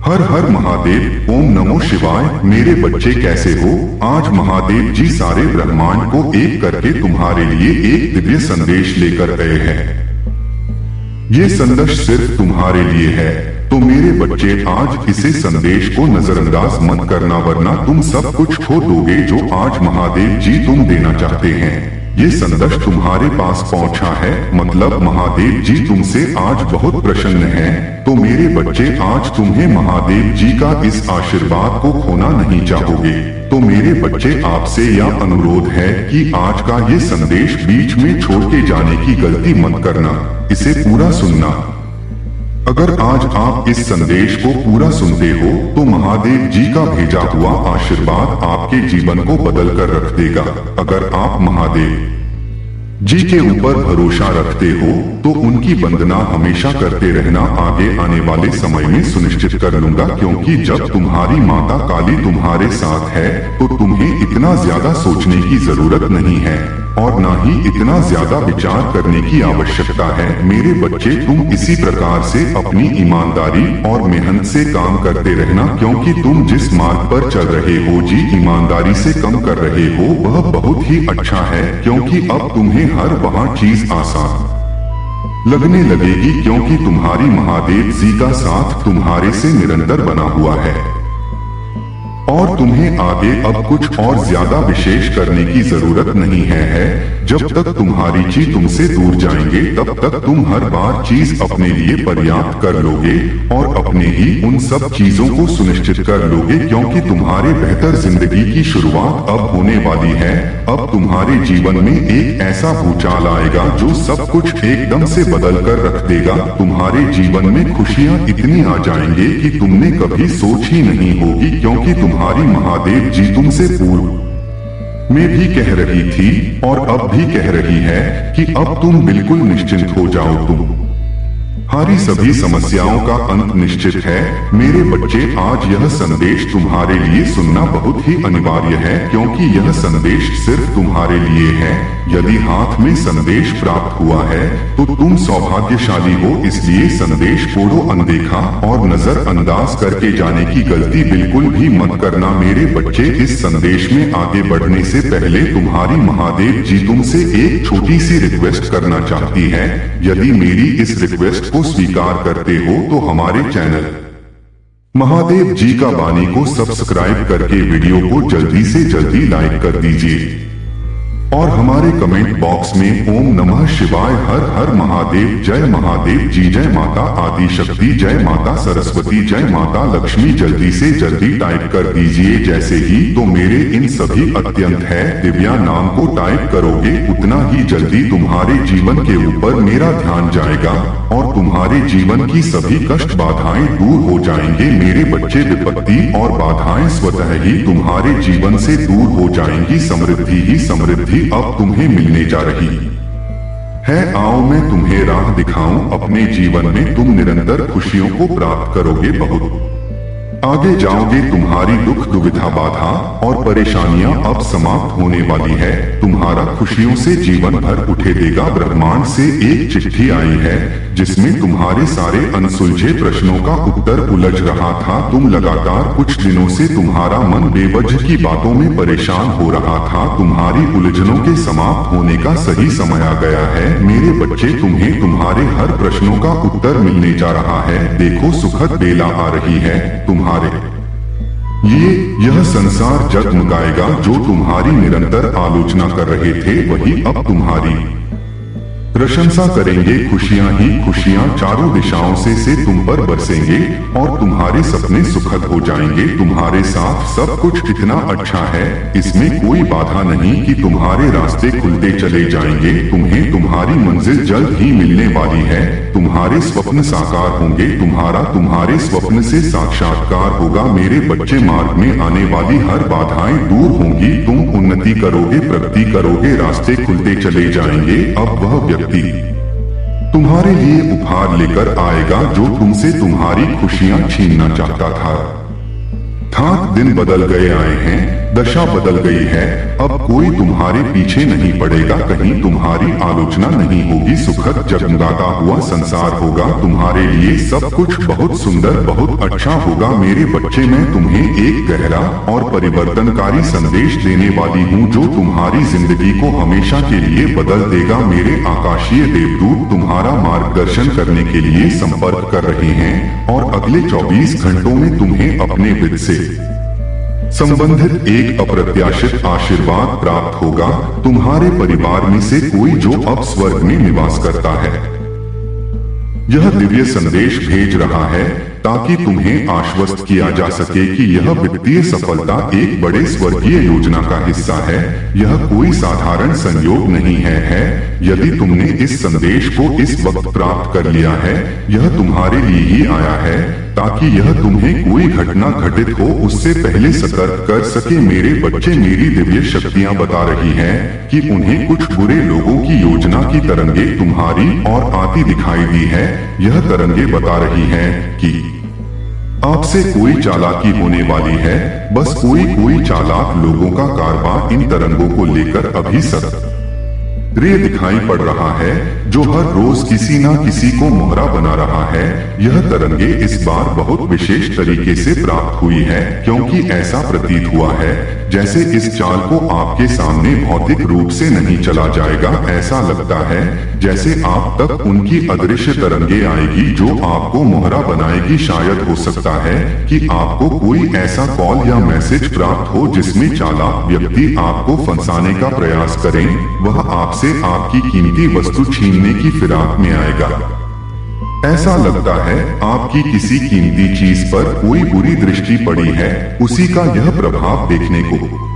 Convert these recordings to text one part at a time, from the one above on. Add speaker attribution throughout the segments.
Speaker 1: हर हर महादेव। ओम नमो शिवाय। मेरे बच्चे कैसे हो? आज महादेव जी सारे ब्रह्मांड को एक करके तुम्हारे लिए एक दिव्य संदेश लेकर गए हैं। ये संदेश सिर्फ तुम्हारे लिए है, तो मेरे बच्चे आज इसे संदेश को नजरअंदाज मत करना, वरना तुम सब कुछ खो दोगे जो आज महादेव जी तुम देना चाहते हैं। ये संदेश तुम्हारे पास पहुंचा है, मतलब महादेव जी तुमसे आज बहुत प्रसन्न हैं। तो मेरे बच्चे आज तुम्हें महादेव जी का इस आशीर्वाद को खोना नहीं चाहोगे। तो मेरे बच्चे आपसे यह अनुरोध है कि आज का ये संदेश बीच में छोड़ के जाने की गलती मत करना, इसे पूरा सुनना। अगर आज आप इस संदेश को पूरा सुनते हो तो महादेव जी का भेजा हुआ आशीर्वाद आपके जीवन को बदल कर रख देगा। अगर आप महादेव जी के ऊपर भरोसा रखते हो तो उनकी वंदना हमेशा करते रहना। आगे आने वाले समय में सुनिश्चित कर लूंगा, क्योंकि जब तुम्हारी माता काली तुम्हारे साथ है तो तुम्हें इतना ज्यादा सोचने की जरूरत नहीं है और ना ही इतना ज्यादा विचार करने की आवश्यकता है। मेरे बच्चे तुम इसी प्रकार से अपनी ईमानदारी और मेहनत से काम करते रहना, क्योंकि तुम जिस मार्ग पर चल रहे हो जी ईमानदारी से कम कर रहे हो वह बहुत ही अच्छा है, क्योंकि अब तुम्हें हर वहाँ चीज आसान लगने लगेगी, क्योंकि तुम्हारी महादेव जी का साथ तुम्हारे से निरंतर बना हुआ है और तुम्हें आगे अब कुछ और ज्यादा विशेष करने की जरूरत नहीं है। जब तक तुम्हारी जी तुमसे दूर जाएंगे तब तक तुम हर बार चीज अपने लिए पर्याप्त कर लोगे और अपने ही उन सब चीजों को सुनिश्चित कर लोगे, क्योंकि तुम्हारे बेहतर जिंदगी की शुरुआत अब होने वाली है। अब तुम्हारे जीवन में एक ऐसा भूचाल आएगा जो सब कुछ एकदम से बदल कर रख देगा। तुम्हारे जीवन में खुशियाँ इतनी आ जाएंगे कि तुमने कभी सोच ही नहीं होगी, क्योंकि तुम्हारी महादेव जी तुमसे पूर्व में भी कह रही थी और अब भी कह रही है कि अब तुम बिल्कुल निश्चिंत हो जाओ। तुम्हारी सभी समस्याओं का अंत निश्चित है। मेरे बच्चे आज यह संदेश तुम्हारे लिए सुनना बहुत ही अनिवार्य है, क्योंकि यह संदेश सिर्फ तुम्हारे लिए है। यदि हाथ में संदेश प्राप्त हुआ है तो तुम सौभाग्यशाली हो, इसलिए संदेश छोड़ो अनदेखा और नजरअंदाज करके जाने की गलती बिल्कुल भी मत करना। मेरे बच्चे इस संदेश में आगे बढ़ने से पहले तुम्हारी महादेव जी तुमसे एक छोटी सी रिक्वेस्ट करना चाहती है। यदि मेरी इस रिक्वेस्ट को स्वीकार करते हो तो हमारे चैनल महादेव जी का वाणी को सब्सक्राइब करके वीडियो को जल्दी से जल्दी लाइक कर दीजिए और हमारे कमेंट बॉक्स में ओम नमः शिवाय, हर हर महादेव, जय महादेव जी, जय माता आदि शक्ति, जय माता सरस्वती, जय माता लक्ष्मी जल्दी से जल्दी टाइप कर दीजिए। जैसे ही तो मेरे इन सभी अत्यंत है दिव्या नाम को टाइप करोगे उतना ही जल्दी तुम्हारे जीवन के ऊपर मेरा ध्यान जाएगा और तुम्हारे जीवन की सभी कष्ट बाधाएं दूर हो जाएंगे। मेरे बच्चे विपत्ति और बाधाएं स्वतः ही तुम्हारे जीवन से दूर हो जाएंगी। समृद्धि ही समृद्धि अब तुम्हें मिलने जा रही है। आओ मैं तुम्हें राह दिखाऊं। अपने जीवन में तुम निरंतर खुशियों को प्राप्त करोगे, बहुत आगे जाओगे। तुम्हारी दुख दुविधा बाधा और परेशानियां अब समाप्त होने वाली है। तुम्हारा खुशियों से जीवन भर उठे देगा। ब्रह्मांड से एक चिट्ठी आई है जिसमें तुम्हारे सारे अनसुलझे प्रश्नों का उत्तर उलझ रहा था। तुम लगातार कुछ दिनों से तुम्हारा मन बेवजह की बातों में परेशान हो रहा था। तुम्हारी उलझनों के समाप्त होने का सही समय आ गया है। मेरे बच्चे तुम्हें तुम्हारे हर प्रश्नों का उत्तर मिलने जा रहा है। देखो सुखद बेला आ रही है। तुम्हारे यह संसार जगमगाएगा। जो तुम्हारी निरंतर आलोचना कर रहे थे वही अब तुम्हारी प्रशंसा करेंगे। खुशियां ही खुशियां चारों दिशाओं से तुम पर बरसेंगे और तुम्हारे सपने सुखद हो जाएंगे। तुम्हारे साथ सब कुछ इतना अच्छा है, इसमें कोई बाधा नहीं कि तुम्हारे रास्ते खुलते चले जाएंगे। तुम्हें तुम्हारी मंजिल जल्द ही मिलने वाली है। तुम्हारे स्वप्न साकार होंगे। तुम्हारे स्वप्न से साक्षात्कार होगा। मेरे बच्चे मार्ग में आने वाली हर बाधाएं दूर होंगी। तुम उन्नति करोगे, प्रगति करोगे, रास्ते खुलते चले जाएंगे। अब वह व्यक्ति तुम्हारे लिए उपहार लेकर आएगा जो तुमसे तुम्हारी खुशियां छीनना चाहता था। अर्थात दिन बदल गए आए हैं, दशा बदल गई है। अब कोई तुम्हारे पीछे नहीं पड़ेगा, कहीं तुम्हारी आलोचना नहीं होगी। सुखद जगमगाता हुआ संसार होगा, तुम्हारे लिए सब कुछ बहुत सुंदर, बहुत अच्छा होगा। मेरे बच्चे, मैं तुम्हें एक गहरा और परिवर्तनकारी संदेश देने वाली हूँ जो तुम्हारी जिंदगी को हमेशा के लिए बदल देगा। मेरे आकाशीय देवदूत तुम्हारा मार्गदर्शन करने के लिए संपर्क कर रहे हैं और अगले 24 घंटों में तुम्हें अपने वित्त से संबंधित एक अप्रत्याशित आशीर्वाद प्राप्त होगा। तुम्हारे परिवार में से कोई जो अब स्वर्ग में निवास करता है यह दिव्य संदेश भेज रहा है ताकि तुम्हें आश्वस्त किया जा सके कि यह वित्तीय सफलता एक बड़े स्वर्गीय योजना का हिस्सा है। यह कोई साधारण संयोग नहीं है। यदि तुमने इस संदेश को इस वक्त प्राप्त कर लिया है, यह तुम्हारे लिए ही आया है ताकि यह तुम्हें कोई घटना घटित हो उससे पहले सतर्क कर सके। मेरे बच्चे, मेरी दिव्य शक्तियां बता रही हैं कि उन्हें कुछ बुरे लोगों की योजना की तरंगे तुम्हारी ओर आती दिखाई दी है। यह तरंगे बता रही हैं कि आपसे कोई चालाकी होने वाली है। बस कोई चालाक लोगों का कारवां इन तरंगों को लेकर अभी सक्रिय दिखाई पड़ रहा है, जो हर रोज किसी ना किसी को मोहरा बना रहा है। यह तरंगे इस बार बहुत विशेष तरीके से प्राप्त हुई है, क्योंकि ऐसा प्रतीत हुआ है जैसे इस चाल को आपके सामने भौतिक रूप से नहीं चला जाएगा। ऐसा लगता है जैसे आप तक उनकी अदृश्य तरंगे आएगी जो आपको मोहरा बनाएगी। शायद हो सकता है कि आपको कोई ऐसा कॉल या मैसेज प्राप्त हो जिसमें चालाक व्यक्ति आपको फंसाने का प्रयास करें। वह आपसे आपकी कीमती वस्तु छीनने की फिराक में आएगा। ऐसा लगता है आपकी किसी कीमती चीज पर कोई बुरी दृष्टि पड़ी है, उसी का यह प्रभाव देखने को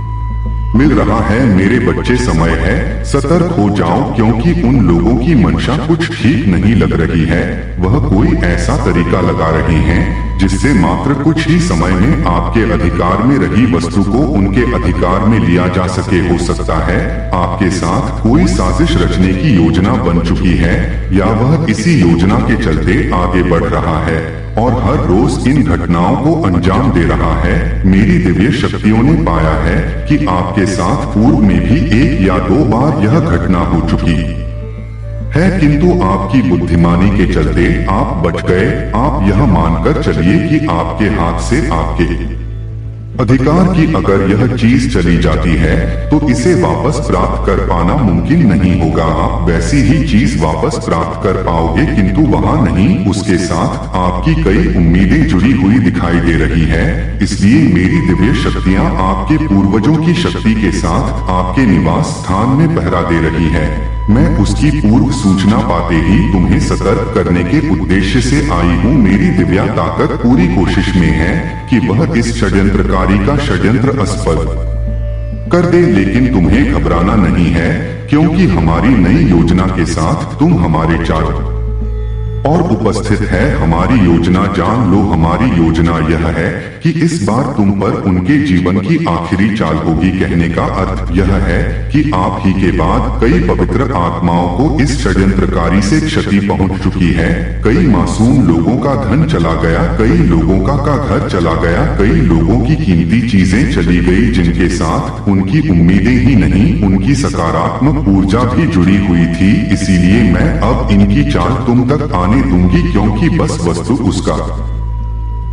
Speaker 1: मिल रहा है। मेरे बच्चे, समय है सतर्क हो जाओ, क्योंकि उन लोगों की मंशा कुछ ठीक नहीं लग रही है। वह कोई ऐसा तरीका लगा रहे हैं जिससे मात्र कुछ ही समय में आपके अधिकार में रही वस्तु को उनके अधिकार में लिया जा सके। हो सकता है आपके साथ कोई साजिश रचने की योजना बन चुकी है, या वह इसी योजना के चलते आगे बढ़ रहा है और हर रोज इन घटनाओं को अंजाम दे रहा है। मेरी दिव्य शक्तियों ने पाया है कि आपके साथ पूर्व में भी 1 या 2 बार यह घटना हो चुकी है, किंतु आपकी बुद्धिमानी के चलते आप बच गए। आप यह मानकर चलिए कि आपके हाथ से आपके अधिकार की अगर यह चीज चली जाती है तो इसे वापस प्राप्त कर पाना मुमकिन नहीं होगा। आप वैसी ही चीज वापस प्राप्त कर पाओगे, किंतु वहां नहीं। उसके साथ आपकी कई उम्मीदें जुड़ी हुई दिखाई दे रही है। इसलिए मेरी दिव्य शक्तियां आपके पूर्वजों की शक्ति के साथ आपके निवास स्थान में पहरा दे रही है। मैं उसकी पूर्व सूचना पाते ही तुम्हें सतर्क करने के उद्देश्य से आई हूँ। मेरी दिव्या ताकत पूरी कोशिश में है कि वह इस षड्यंत्रकारी का षड्यंत्र असफल कर दे, लेकिन तुम्हें घबराना नहीं है, क्योंकि हमारी नई योजना के साथ तुम हमारे चारों और उपस्थित है। हमारी योजना जान लो। हमारी योजना यह है कि इस बार तुम पर उनके जीवन की आखिरी चाल होगी। कहने का अर्थ यह है कि आप ही के बाद कई पवित्र आत्माओं को इस षड्यंत्रकारी से क्षति पहुंच चुकी है। कई मासूम लोगों का धन चला गया, कई लोगों का घर चला गया, कई लोगों की कीमती चीजें चली गई जिनके साथ उनकी उम्मीदें ही नहीं, उनकी सकारात्मक ऊर्जा भी जुड़ी हुई थी। इसीलिए मैं अब इनकी चाल तुम तक आने दूंगी, क्योंकि बस वस्तु उसका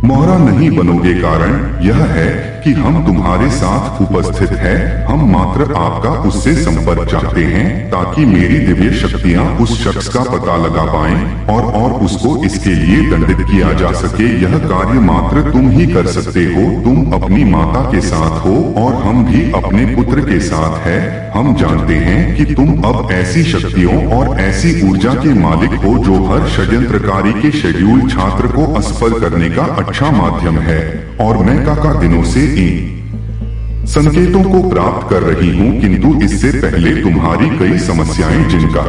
Speaker 1: मोहरा नहीं बनोगे। कारण यह है कि हम तुम्हारे साथ उपस्थित हैं। हम मात्र आपका उससे संपर्क चाहते हैं ताकि मेरी दिव्य शक्तियां उस शख्स का पता लगा पाएं और उसको इसके लिए दंडित किया जा सके। यह कार्य मात्र तुम ही कर सकते हो। तुम अपनी माता के साथ हो और हम भी अपने पुत्र के साथ हैं। हम जानते हैं कि तुम अब ऐसी शक्तियों और ऐसी ऊर्जा के मालिक हो जो हर षड्यंत्रकारी के शेड्यूल छात्र को असफल करने का अच्छा माध्यम है। और मैं काका दिनों से इन संकेतों को प्राप्त कर रही हूँ, किंतु इससे पहले तुम्हारी कई समस्याएं जिनका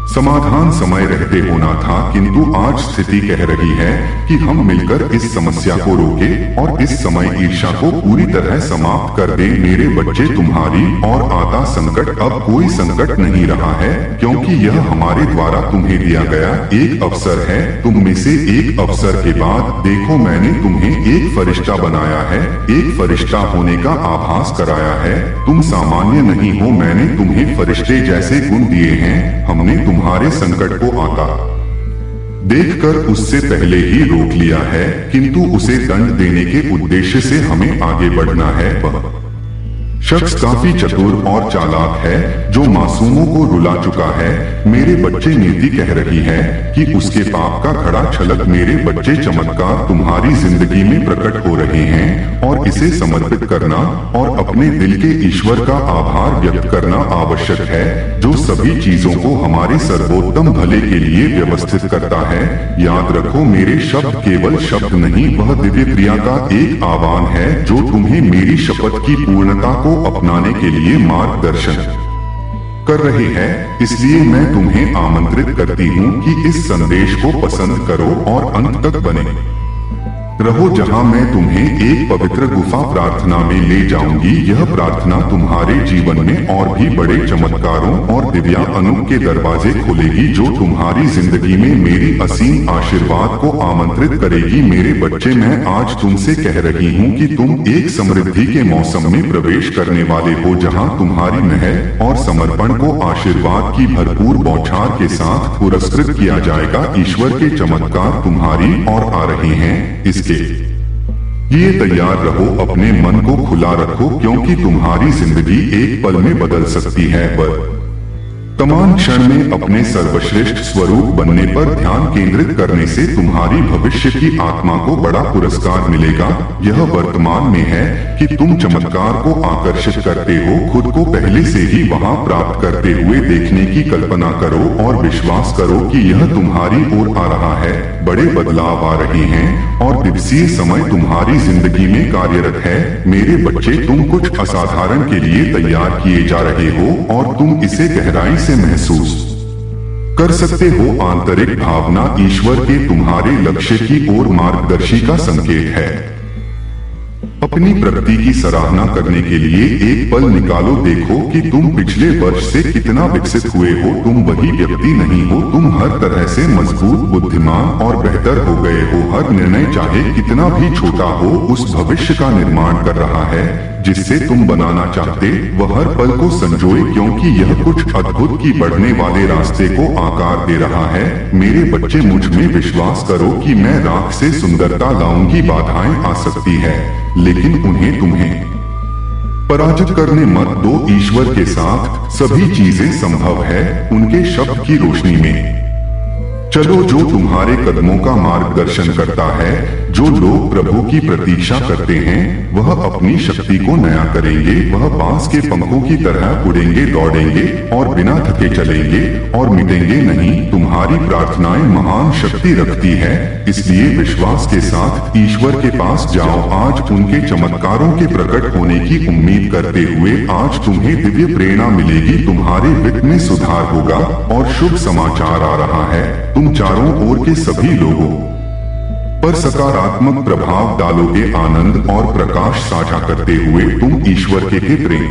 Speaker 1: समाधान समय रहते होना था, किंतु आज स्थिति कह रही है कि हम मिलकर इस समस्या को रोकें और इस समय ईर्ष्या को पूरी तरह समाप्त कर दें। मेरे बच्चे, तुम्हारी और आता संकट अब कोई संकट नहीं रहा है, क्योंकि यह हमारे द्वारा तुम्हें दिया गया एक अवसर है। तुम में से एक अवसर के बाद देखो, मैंने तुम्हें एक फरिश्ता बनाया है, एक फरिश्ता होने का आभास कराया है। तुम सामान्य नहीं हो, मैंने तुम्हें फरिश्ते जैसे गुण दिए हैं। हमने तुम्हारे संकट को आता देखकर उससे पहले ही रोक लिया है, किंतु उसे दंड देने के उद्देश्य से हमें आगे बढ़ना है। वह शख्स काफी चतुर और चालाक है जो मासूमों को रुला चुका है। मेरे बच्चे, नीति कह रही है कि उसके पाप का घड़ा छलक। मेरे बच्चे, चमत्कार तुम्हारी जिंदगी में प्रकट हो रहे हैं और इसे समर्पित करना और अपने दिल के ईश्वर का आभार व्यक्त करना आवश्यक है, जो सभी चीजों को हमारे सर्वोत्तम भले के लिए व्यवस्थित करता है। याद रखो, मेरे शब्द केवल शब्द नहीं, वह दिव्य क्रिया का एक आह्वान है जो तुम्हें मेरी शपथ की पूर्णता को अपनाने के लिए मार्गदर्शन कर रहे हैं। इसलिए मैं तुम्हें आमंत्रित करती हूँ कि इस संदेश को पसंद करो और अंत तक बने रहो, जहां मैं तुम्हें एक पवित्र गुफा प्रार्थना में ले जाऊंगी। यह प्रार्थना तुम्हारे जीवन में और भी बड़े चमत्कारों और दिव्या अनुभव के दरवाजे खोलेगी, जो तुम्हारी जिंदगी में मेरी असीम आशीर्वाद को आमंत्रित करेगी। मेरे बच्चे, मैं आज तुमसे कह रही हूँ कि तुम एक समृद्धि के मौसम में प्रवेश करने वाले हो, जहाँ तुम्हारी मेहनत और समर्पण को आशीर्वाद की भरपूर बौछार के साथ पुरस्कृत किया जाएगा। ईश्वर के चमत्कार तुम्हारी ओर आ रहे हैं, इसके लिए तैयार रहो। अपने मन को खुला रखो, क्योंकि तुम्हारी जिंदगी एक पल में बदल सकती है। वर्तमान क्षण में अपने सर्वश्रेष्ठ स्वरूप बनने पर ध्यान केंद्रित करने से तुम्हारी भविष्य की आत्मा को बड़ा पुरस्कार मिलेगा। यह वर्तमान में है कि तुम चमत्कार को आकर्षित करते हो। खुद को पहले से ही वहां प्राप्त करते हुए देखने की कल्पना करो और विश्वास करो कि यह तुम्हारी ओर आ रहा है। बड़े बदलाव आ रहे हैं और दिवसीय समय तुम्हारी जिंदगी में कार्यरत है। मेरे बच्चे, तुम कुछ असाधारण के लिए तैयार किए जा रहे हो और तुम इसे गहराई से महसूस कर सकते हो। आंतरिक भावना ईश्वर के तुम्हारे लक्ष्य की ओर मार्गदर्शी का संकेत है। अपनी प्रगति की सराहना करने के लिए एक पल निकालो। देखो कि तुम पिछले वर्ष से कितना विकसित हुए हो। तुम वही व्यक्ति नहीं हो, तुम हर तरह से मजबूत, बुद्धिमान और बेहतर हो गए हो। हर निर्णय, चाहे कितना भी छोटा हो, उस भविष्य का निर्माण कर रहा है जिससे तुम बनाना चाहते। वह हर पल को संजोए, क्योंकि यह कुछ अद्भुत की बढ़ने वाले रास्ते को आकार दे रहा है। मेरे बच्चे, मुझ में विश्वास करो कि मैं राख से सुंदरता लाऊंगी। बाधाएं आ सकती है, लेकिन उन्हें तुम्हें पराजित करने मत दो। ईश्वर के साथ सभी चीजें संभव है, उनके शब्द की रोशनी में चलो, जो तुम्हारे कदमों का मार्गदर्शन करता है। जो लोग प्रभु की प्रतीक्षा करते हैं वह अपनी शक्ति को नया करेंगे। वह बांस के पंखों की तरह उड़ेंगे, दौड़ेंगे और बिना थके चलेंगे और मिटेंगे नहीं। तुम्हारी प्रार्थनाएं महान शक्ति रखती है, इसलिए विश्वास के साथ ईश्वर के पास जाओ। आज उनके चमत्कारों के प्रकट होने की उम्मीद करते हुए आज तुम्हें दिव्य प्रेरणा मिलेगी। तुम्हारे वित्त में सुधार होगा और शुभ समाचार आ रहा है। तुम चारों ओर के सभी लोगों पर सकारात्मक प्रभाव डालोगे। आनंद और प्रकाश साझा करते हुए तुम ईश्वर के प्रेम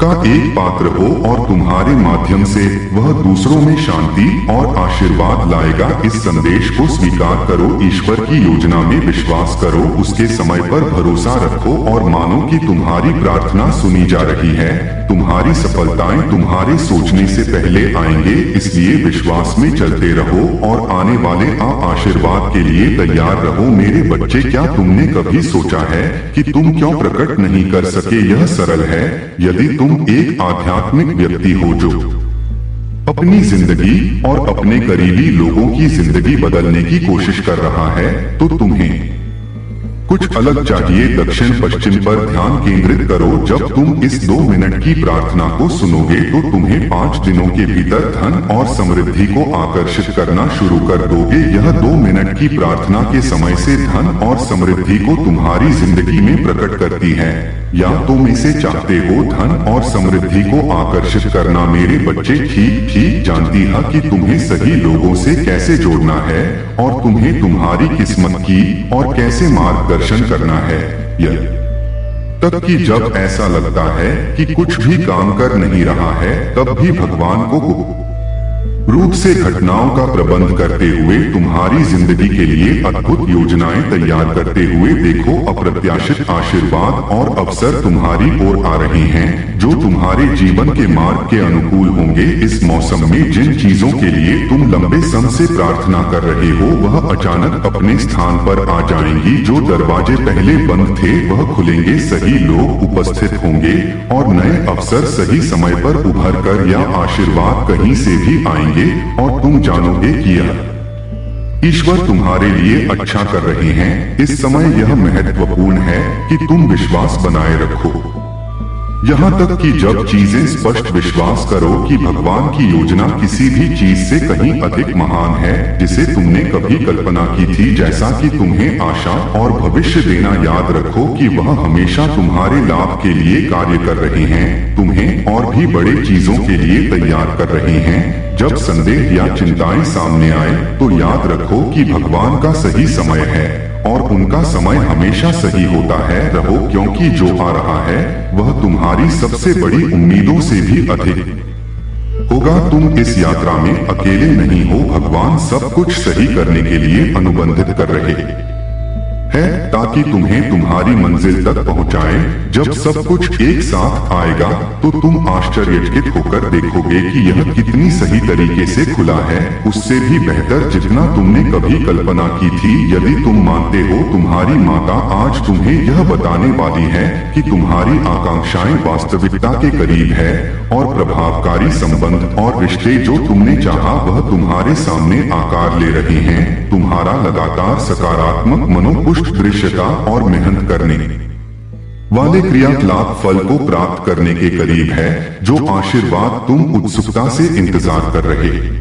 Speaker 1: का एक पात्र हो और तुम्हारे माध्यम से वह दूसरों में शांति और आशीर्वाद लाएगा। इस संदेश को स्वीकार करो, ईश्वर की योजना में विश्वास करो, उसके समय पर भरोसा रखो और मानो कि तुम्हारी प्रार्थना सुनी जा रही है। तुम्हारी सफलताएं तुम्हारे सोचने से पहले आएंगे, इसलिए विश्वास में चलते रहो और आने वाले आशीर्वाद के लिए तैयार रहो। मेरे बच्चे, क्या तुमने कभी सोचा है कि तुम क्यों प्रकट नहीं कर सके? यह सरल है। यदि तुम एक आध्यात्मिक व्यक्ति हो जो अपनी जिंदगी और अपने करीबी लोगों की जिंदगी बदलने की कोशिश कर रहा है, तो तुम्हें कुछ अलग चाहिए। दक्षिण पश्चिम पर ध्यान केंद्रित करो। जब तुम इस 2 मिनट की प्रार्थना को सुनोगे तो तुम्हें 5 दिनों के भीतर धन और समृद्धि को आकर्षित करना शुरू कर दोगे। यह 2 मिनट की प्रार्थना के समय से धन और समृद्धि को तुम्हारी जिंदगी में प्रकट करती है। या तुम इसे चाहते हो धन और समृद्धि को आकर्षित करना। मेरे बच्चे ठीक ठीक जानती है कि तुम्हें सही लोगों से कैसे जोड़ना है और तुम्हें तुम्हारी किस्मत की और कैसे मार्गदर्शन करना है। यह तब कि जब ऐसा लगता है कि कुछ भी काम कर नहीं रहा है, तब भी भगवान को रूप से घटनाओं का प्रबंध करते हुए तुम्हारी जिंदगी के लिए अद्भुत योजनाएं तैयार करते हुए देखो। अप्रत्याशित आशीर्वाद और अवसर तुम्हारी ओर आ रहे हैं जो तुम्हारे जीवन के मार्ग के अनुकूल होंगे। इस मौसम में जिन चीजों के लिए तुम लंबे समय से प्रार्थना कर रहे हो वह अचानक अपने स्थान पर आ जाएंगी। जो दरवाजे पहले बंद थे वह खुलेंगे, सही लोग उपस्थित होंगे और नए अवसर सही समय पर उभर कर या आशीर्वाद कहीं से भी आएंगे और तुम जानोगे कि यह ईश्वर तुम्हारे लिए अच्छा कर रहे हैं। इस समय यह महत्वपूर्ण है कि तुम विश्वास बनाए रखो। यहाँ तक कि जब चीजें स्पष्ट विश्वास करो कि भगवान की योजना किसी भी चीज से कहीं अधिक महान है जिसे तुमने कभी कल्पना की थी। जैसा कि तुम्हें आशा और भविष्य देना, याद रखो कि वह हमेशा तुम्हारे लाभ के लिए कार्य कर रहे हैं, तुम्हें और भी बड़े चीजों के लिए तैयार कर रहे हैं। जब संदेह या चिंताएं सामने आए तो याद रखो कि भगवान का सही समय है और उनका समय हमेशा सही होता है। रहो क्योंकि जो आ रहा है वह तुम्हारी सबसे बड़ी उम्मीदों से भी अधिक होगा। तुम इस यात्रा में अकेले नहीं हो। भगवान सब कुछ सही करने के लिए अनुबंधित कर रहे है ताकि तुम्हें तुम्हारी मंजिल तक पहुंचाए। जब सब कुछ एक साथ आएगा तो तुम आश्चर्यचकित होकर देखोगे कि यह कितनी सही तरीके से खुला है, उससे भी बेहतर जितना तुमने कभी कल्पना की थी। यदि तुम मानते हो, तुम्हारी माता आज तुम्हें यह बताने वाली है कि तुम्हारी आकांक्षाएं वास्तविकता के करीब है और प्रभावकारी संबंध और रिश्ते जो तुमने चाहा वह तुम्हारे सामने आकार ले रहे हैं। तुम्हारा लगातार सकारात्मक मनोपुष्ट दृश्यता और मेहनत करने वाले क्रियाकलाप फल को प्राप्त करने के करीब है। जो आशीर्वाद तुम उत्सुकता से इंतजार कर रहे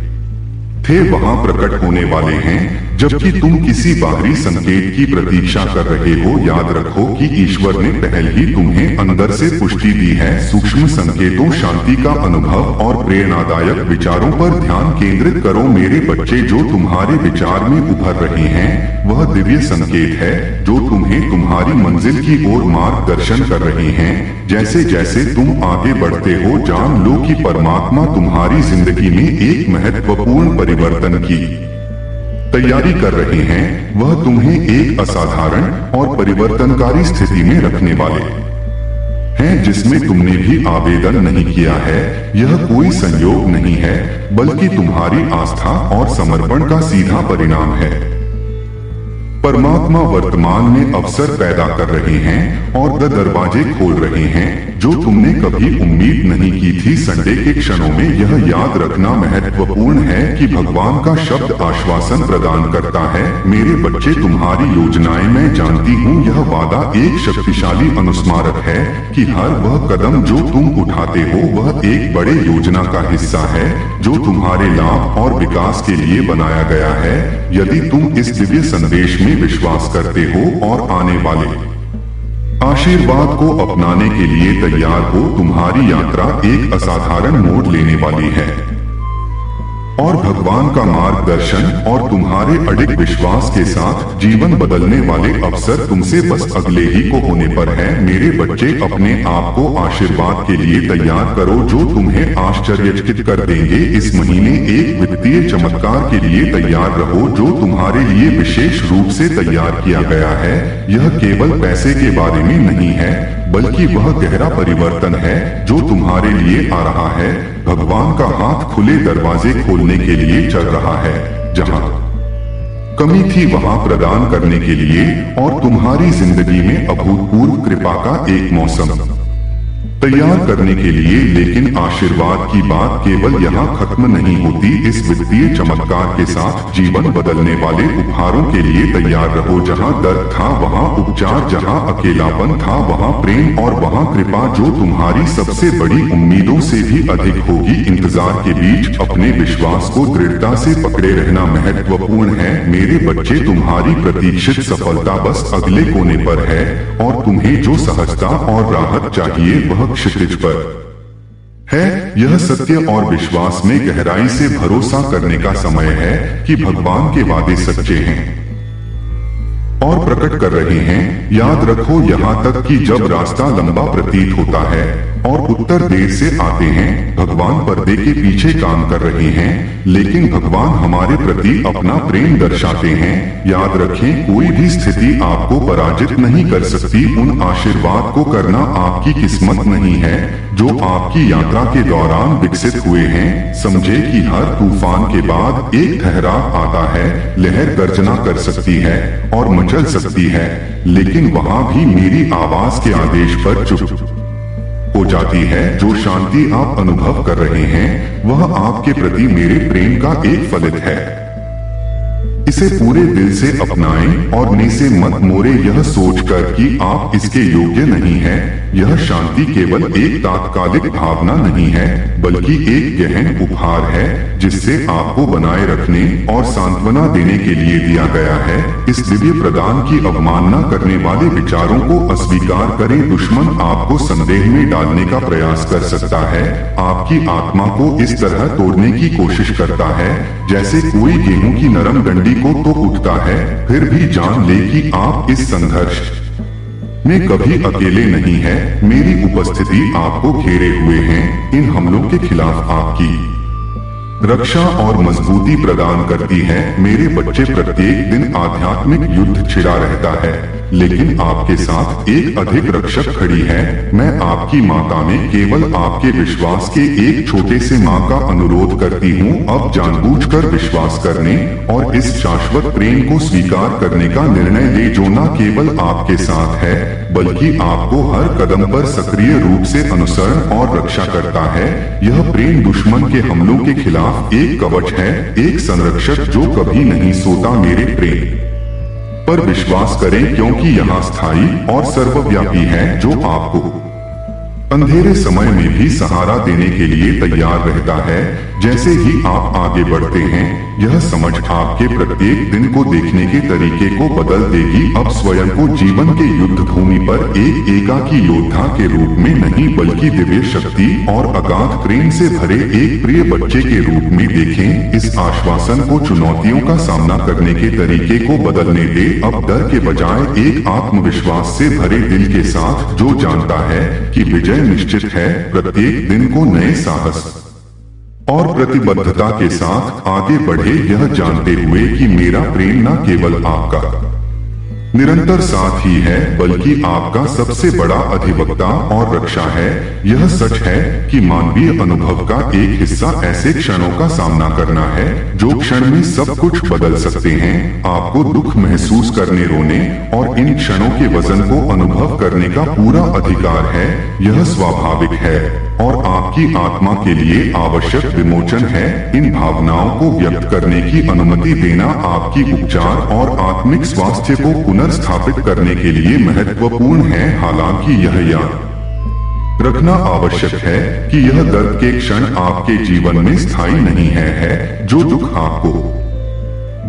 Speaker 1: थे वहां प्रकट होने वाले हैं, जबकि तुम किसी बाहरी संकेत की प्रतीक्षा कर रहे हो। याद रखो कि ईश्वर ने पहले ही तुम्हें अंदर से पुष्टि दी है। सूक्ष्म संकेतों, शांति का अनुभव और प्रेरणादायक विचारों पर ध्यान केंद्रित करो। मेरे बच्चे, जो तुम्हारे विचार में उभर रहे हैं वह दिव्य संकेत है जो तुम्हें तुम्हारी मंजिल की ओर मार्गदर्शन कर रहे हैं। जैसे जैसे तुम आगे बढ़ते हो, जान लो कि परमात्मा तुम्हारी जिंदगी में एक महत्वपूर्ण परिवर्तन की तैयारी कर रहे हैं। वह तुम्हें एक असाधारण और परिवर्तनकारी स्थिति में रखने वाले हैं जिसमें तुमने भी आवेदन नहीं किया है। यह कोई संयोग नहीं है बल्कि तुम्हारी आस्था और समर्पण का सीधा परिणाम है। परमात्मा वर्तमान में अवसर पैदा कर रहे हैं और दरवाजे खोल रहे हैं जो तुमने कभी उम्मीद नहीं की थी। संडे के क्षणों में यह याद रखना महत्वपूर्ण है कि भगवान का शब्द आश्वासन प्रदान करता है। मेरे बच्चे, तुम्हारी योजनाएं मैं जानती हूँ। यह वादा एक शक्तिशाली अनुस्मारक है कि हर वह कदम जो तुम उठाते हो वह एक बड़े योजना का हिस्सा है जो तुम्हारे लाभ और विकास के लिए बनाया गया है। यदि तुम इस दिव्य संदेश में विश्वास करते हो और आने वाले आशीर्वाद को अपनाने के लिए तैयार हो, तुम्हारी यात्रा एक असाधारण मोड़ लेने वाली है और भगवान का मार्गदर्शन और तुम्हारे अडिग विश्वास के साथ जीवन बदलने वाले अवसर तुमसे बस अगले ही को होने पर है। मेरे बच्चे, अपने आप को आशीर्वाद के लिए तैयार करो जो तुम्हें आश्चर्यचकित कर देंगे। इस महीने एक वित्तीय चमत्कार के लिए तैयार रहो जो तुम्हारे लिए विशेष रूप से तैयार किया गया है। यह केवल पैसे के बारे में नहीं है बल्कि वह गहरा परिवर्तन है जो तुम्हारे लिए आ रहा है। भगवान का हाथ खुले दरवाजे खोलने के लिए चल रहा है। जहां कमी थी वहां प्रदान करने के लिए और तुम्हारी जिंदगी में अभूतपूर्व कृपा का एक मौसम तैयार करने के लिए। लेकिन आशीर्वाद की बात केवल यहाँ खत्म नहीं होती। इस वित्तीय चमत्कार के साथ जीवन बदलने वाले उपहारों के लिए तैयार रहो। जहाँ दर्द था वहाँ उपचार, जहाँ अकेलापन था वहाँ प्रेम, और वहाँ कृपा जो तुम्हारी सबसे बड़ी उम्मीदों से भी अधिक होगी। इंतजार के बीच अपने विश्वास को दृढ़ता से पकड़े रहना महत्वपूर्ण है। मेरे बच्चे, तुम्हारी प्रतीक्षित सफलता बस अगले कोने पर है, और तुम्हें जो सहजता और राहत चाहिए वह क्षितिज पर है। यह सत्य और विश्वास में गहराई से भरोसा करने का समय है कि भगवान के वादे सच्चे हैं और प्रकट कर रहे हैं। याद रखो, यहाँ तक कि जब रास्ता लंबा प्रतीत होता है और उत्तर देर से आते हैं, भगवान पर्दे के पीछे काम कर रहे हैं, लेकिन भगवान हमारे प्रति अपना प्रेम दर्शाते हैं। याद रखें, कोई भी स्थिति आपको पराजित नहीं कर सकती। उन आशीर्वाद को करना आपकी किस्मत नहीं है जो आपकी यात्रा के दौरान विकसित हुए हैं। समझे कि हर तूफान के बाद एक ठहराव आता है। लहर गर्जना कर सकती है और मचल सकती है, लेकिन वहाँ भी मेरी आवाज के आदेश पर चुप हो जाती है। जो शांति आप अनुभव कर रहे हैं वह आपके प्रति मेरे प्रेम का एक फलित है। इसे पूरे दिल से अपनाएं और ने से मत मोड़े यह सोचकर कि आप इसके योग्य नहीं हैं। यह शांति केवल एक तात्कालिक भावना नहीं है, बल्कि एक गहन उपहार है जिससे आपको बनाए रखने और सांत्वना देने के लिए दिया गया है। इस दिव्य प्रदान की अवमानना करने वाले विचारों को अस्वीकार करें। दुश्मन आपको संदेह में डालने का प्रयास कर सकता है, आपकी आत्मा को इस तरह तोड़ने की कोशिश करता है जैसे कोई गेहूं की नरम डंडी को तो उठता है। फिर भी जान ले कि आप इस संघर्ष में कभी अकेले नहीं है। मेरी उपस्थिति आपको घेरे हुए हैं। इन हमलों के खिलाफ आपकी रक्षा और मजबूती प्रदान करती है। मेरे बच्चे, प्रत्येक दिन आध्यात्मिक युद्ध छिड़ा रहता है, लेकिन आपके साथ एक अधिक रक्षक खड़ी है। मैं आपकी माता में केवल आपके विश्वास के एक छोटे से माँ का अनुरोध करती हूँ। अब जानबूझकर विश्वास करने और इस शाश्वत प्रेम को स्वीकार करने का निर्णय ले जो न केवल आपके साथ है, बल्कि आपको हर कदम पर सक्रिय रूप से अनुसरण और रक्षा करता है। यह प्रेम दुश्मन के हमलों के खिलाफ एक कवच है, एक संरक्षक जो कभी नहीं सोता। मेरे प्रेम पर विश्वास करें, क्योंकि यहाँ स्थायी और सर्वव्यापी है, जो आपको अंधेरे समय में भी सहारा देने के लिए तैयार रहता है। जैसे ही आप आगे बढ़ते हैं, यह समझ आपके प्रत्येक दिन को देखने के तरीके को बदल देगी। अब स्वयं को जीवन के युद्ध भूमि पर एक एकाकी योद्धा के रूप में नहीं, बल्कि दिव्य शक्ति और अगाध प्रेम से भरे एक प्रिय बच्चे के रूप में देखें। इस आश्वासन को चुनौतियों का सामना करने के तरीके को बदलने दे। अब डर के बजाय एक आत्मविश्वास से भरे दिल के साथ, जो जानता है कि विजय निश्चित है। प्रत्येक दिन को नए साहस और प्रतिबद्धता के साथ आगे बढ़े, यह जानते हुए कि मेरा प्रेम न केवल आपका निरंतर साथ ही है, बल्कि आपका सबसे बड़ा अधिवक्ता और रक्षा है। यह सच है कि मानवीय अनुभव का एक हिस्सा ऐसे क्षणों का सामना करना है जो क्षण में सब कुछ बदल सकते हैं। आपको दुख महसूस करने, रोने और इन क्षणों के वजन को अनुभव करने का पूरा अधिकार है। यह स्वाभाविक है और आपकी आत्मा के लिए आवश्यक विमोचन है। इन भावनाओं को व्यक्त करने की अनुमति देना आपकी उपचार और आत्मिक स्वास्थ्य को पुनर्स्थापित करने के लिए महत्वपूर्ण है। हालांकि यह याद रखना आवश्यक है कि यह दर्द के क्षण आपके जीवन में स्थायी नहीं है। जो दुख आपको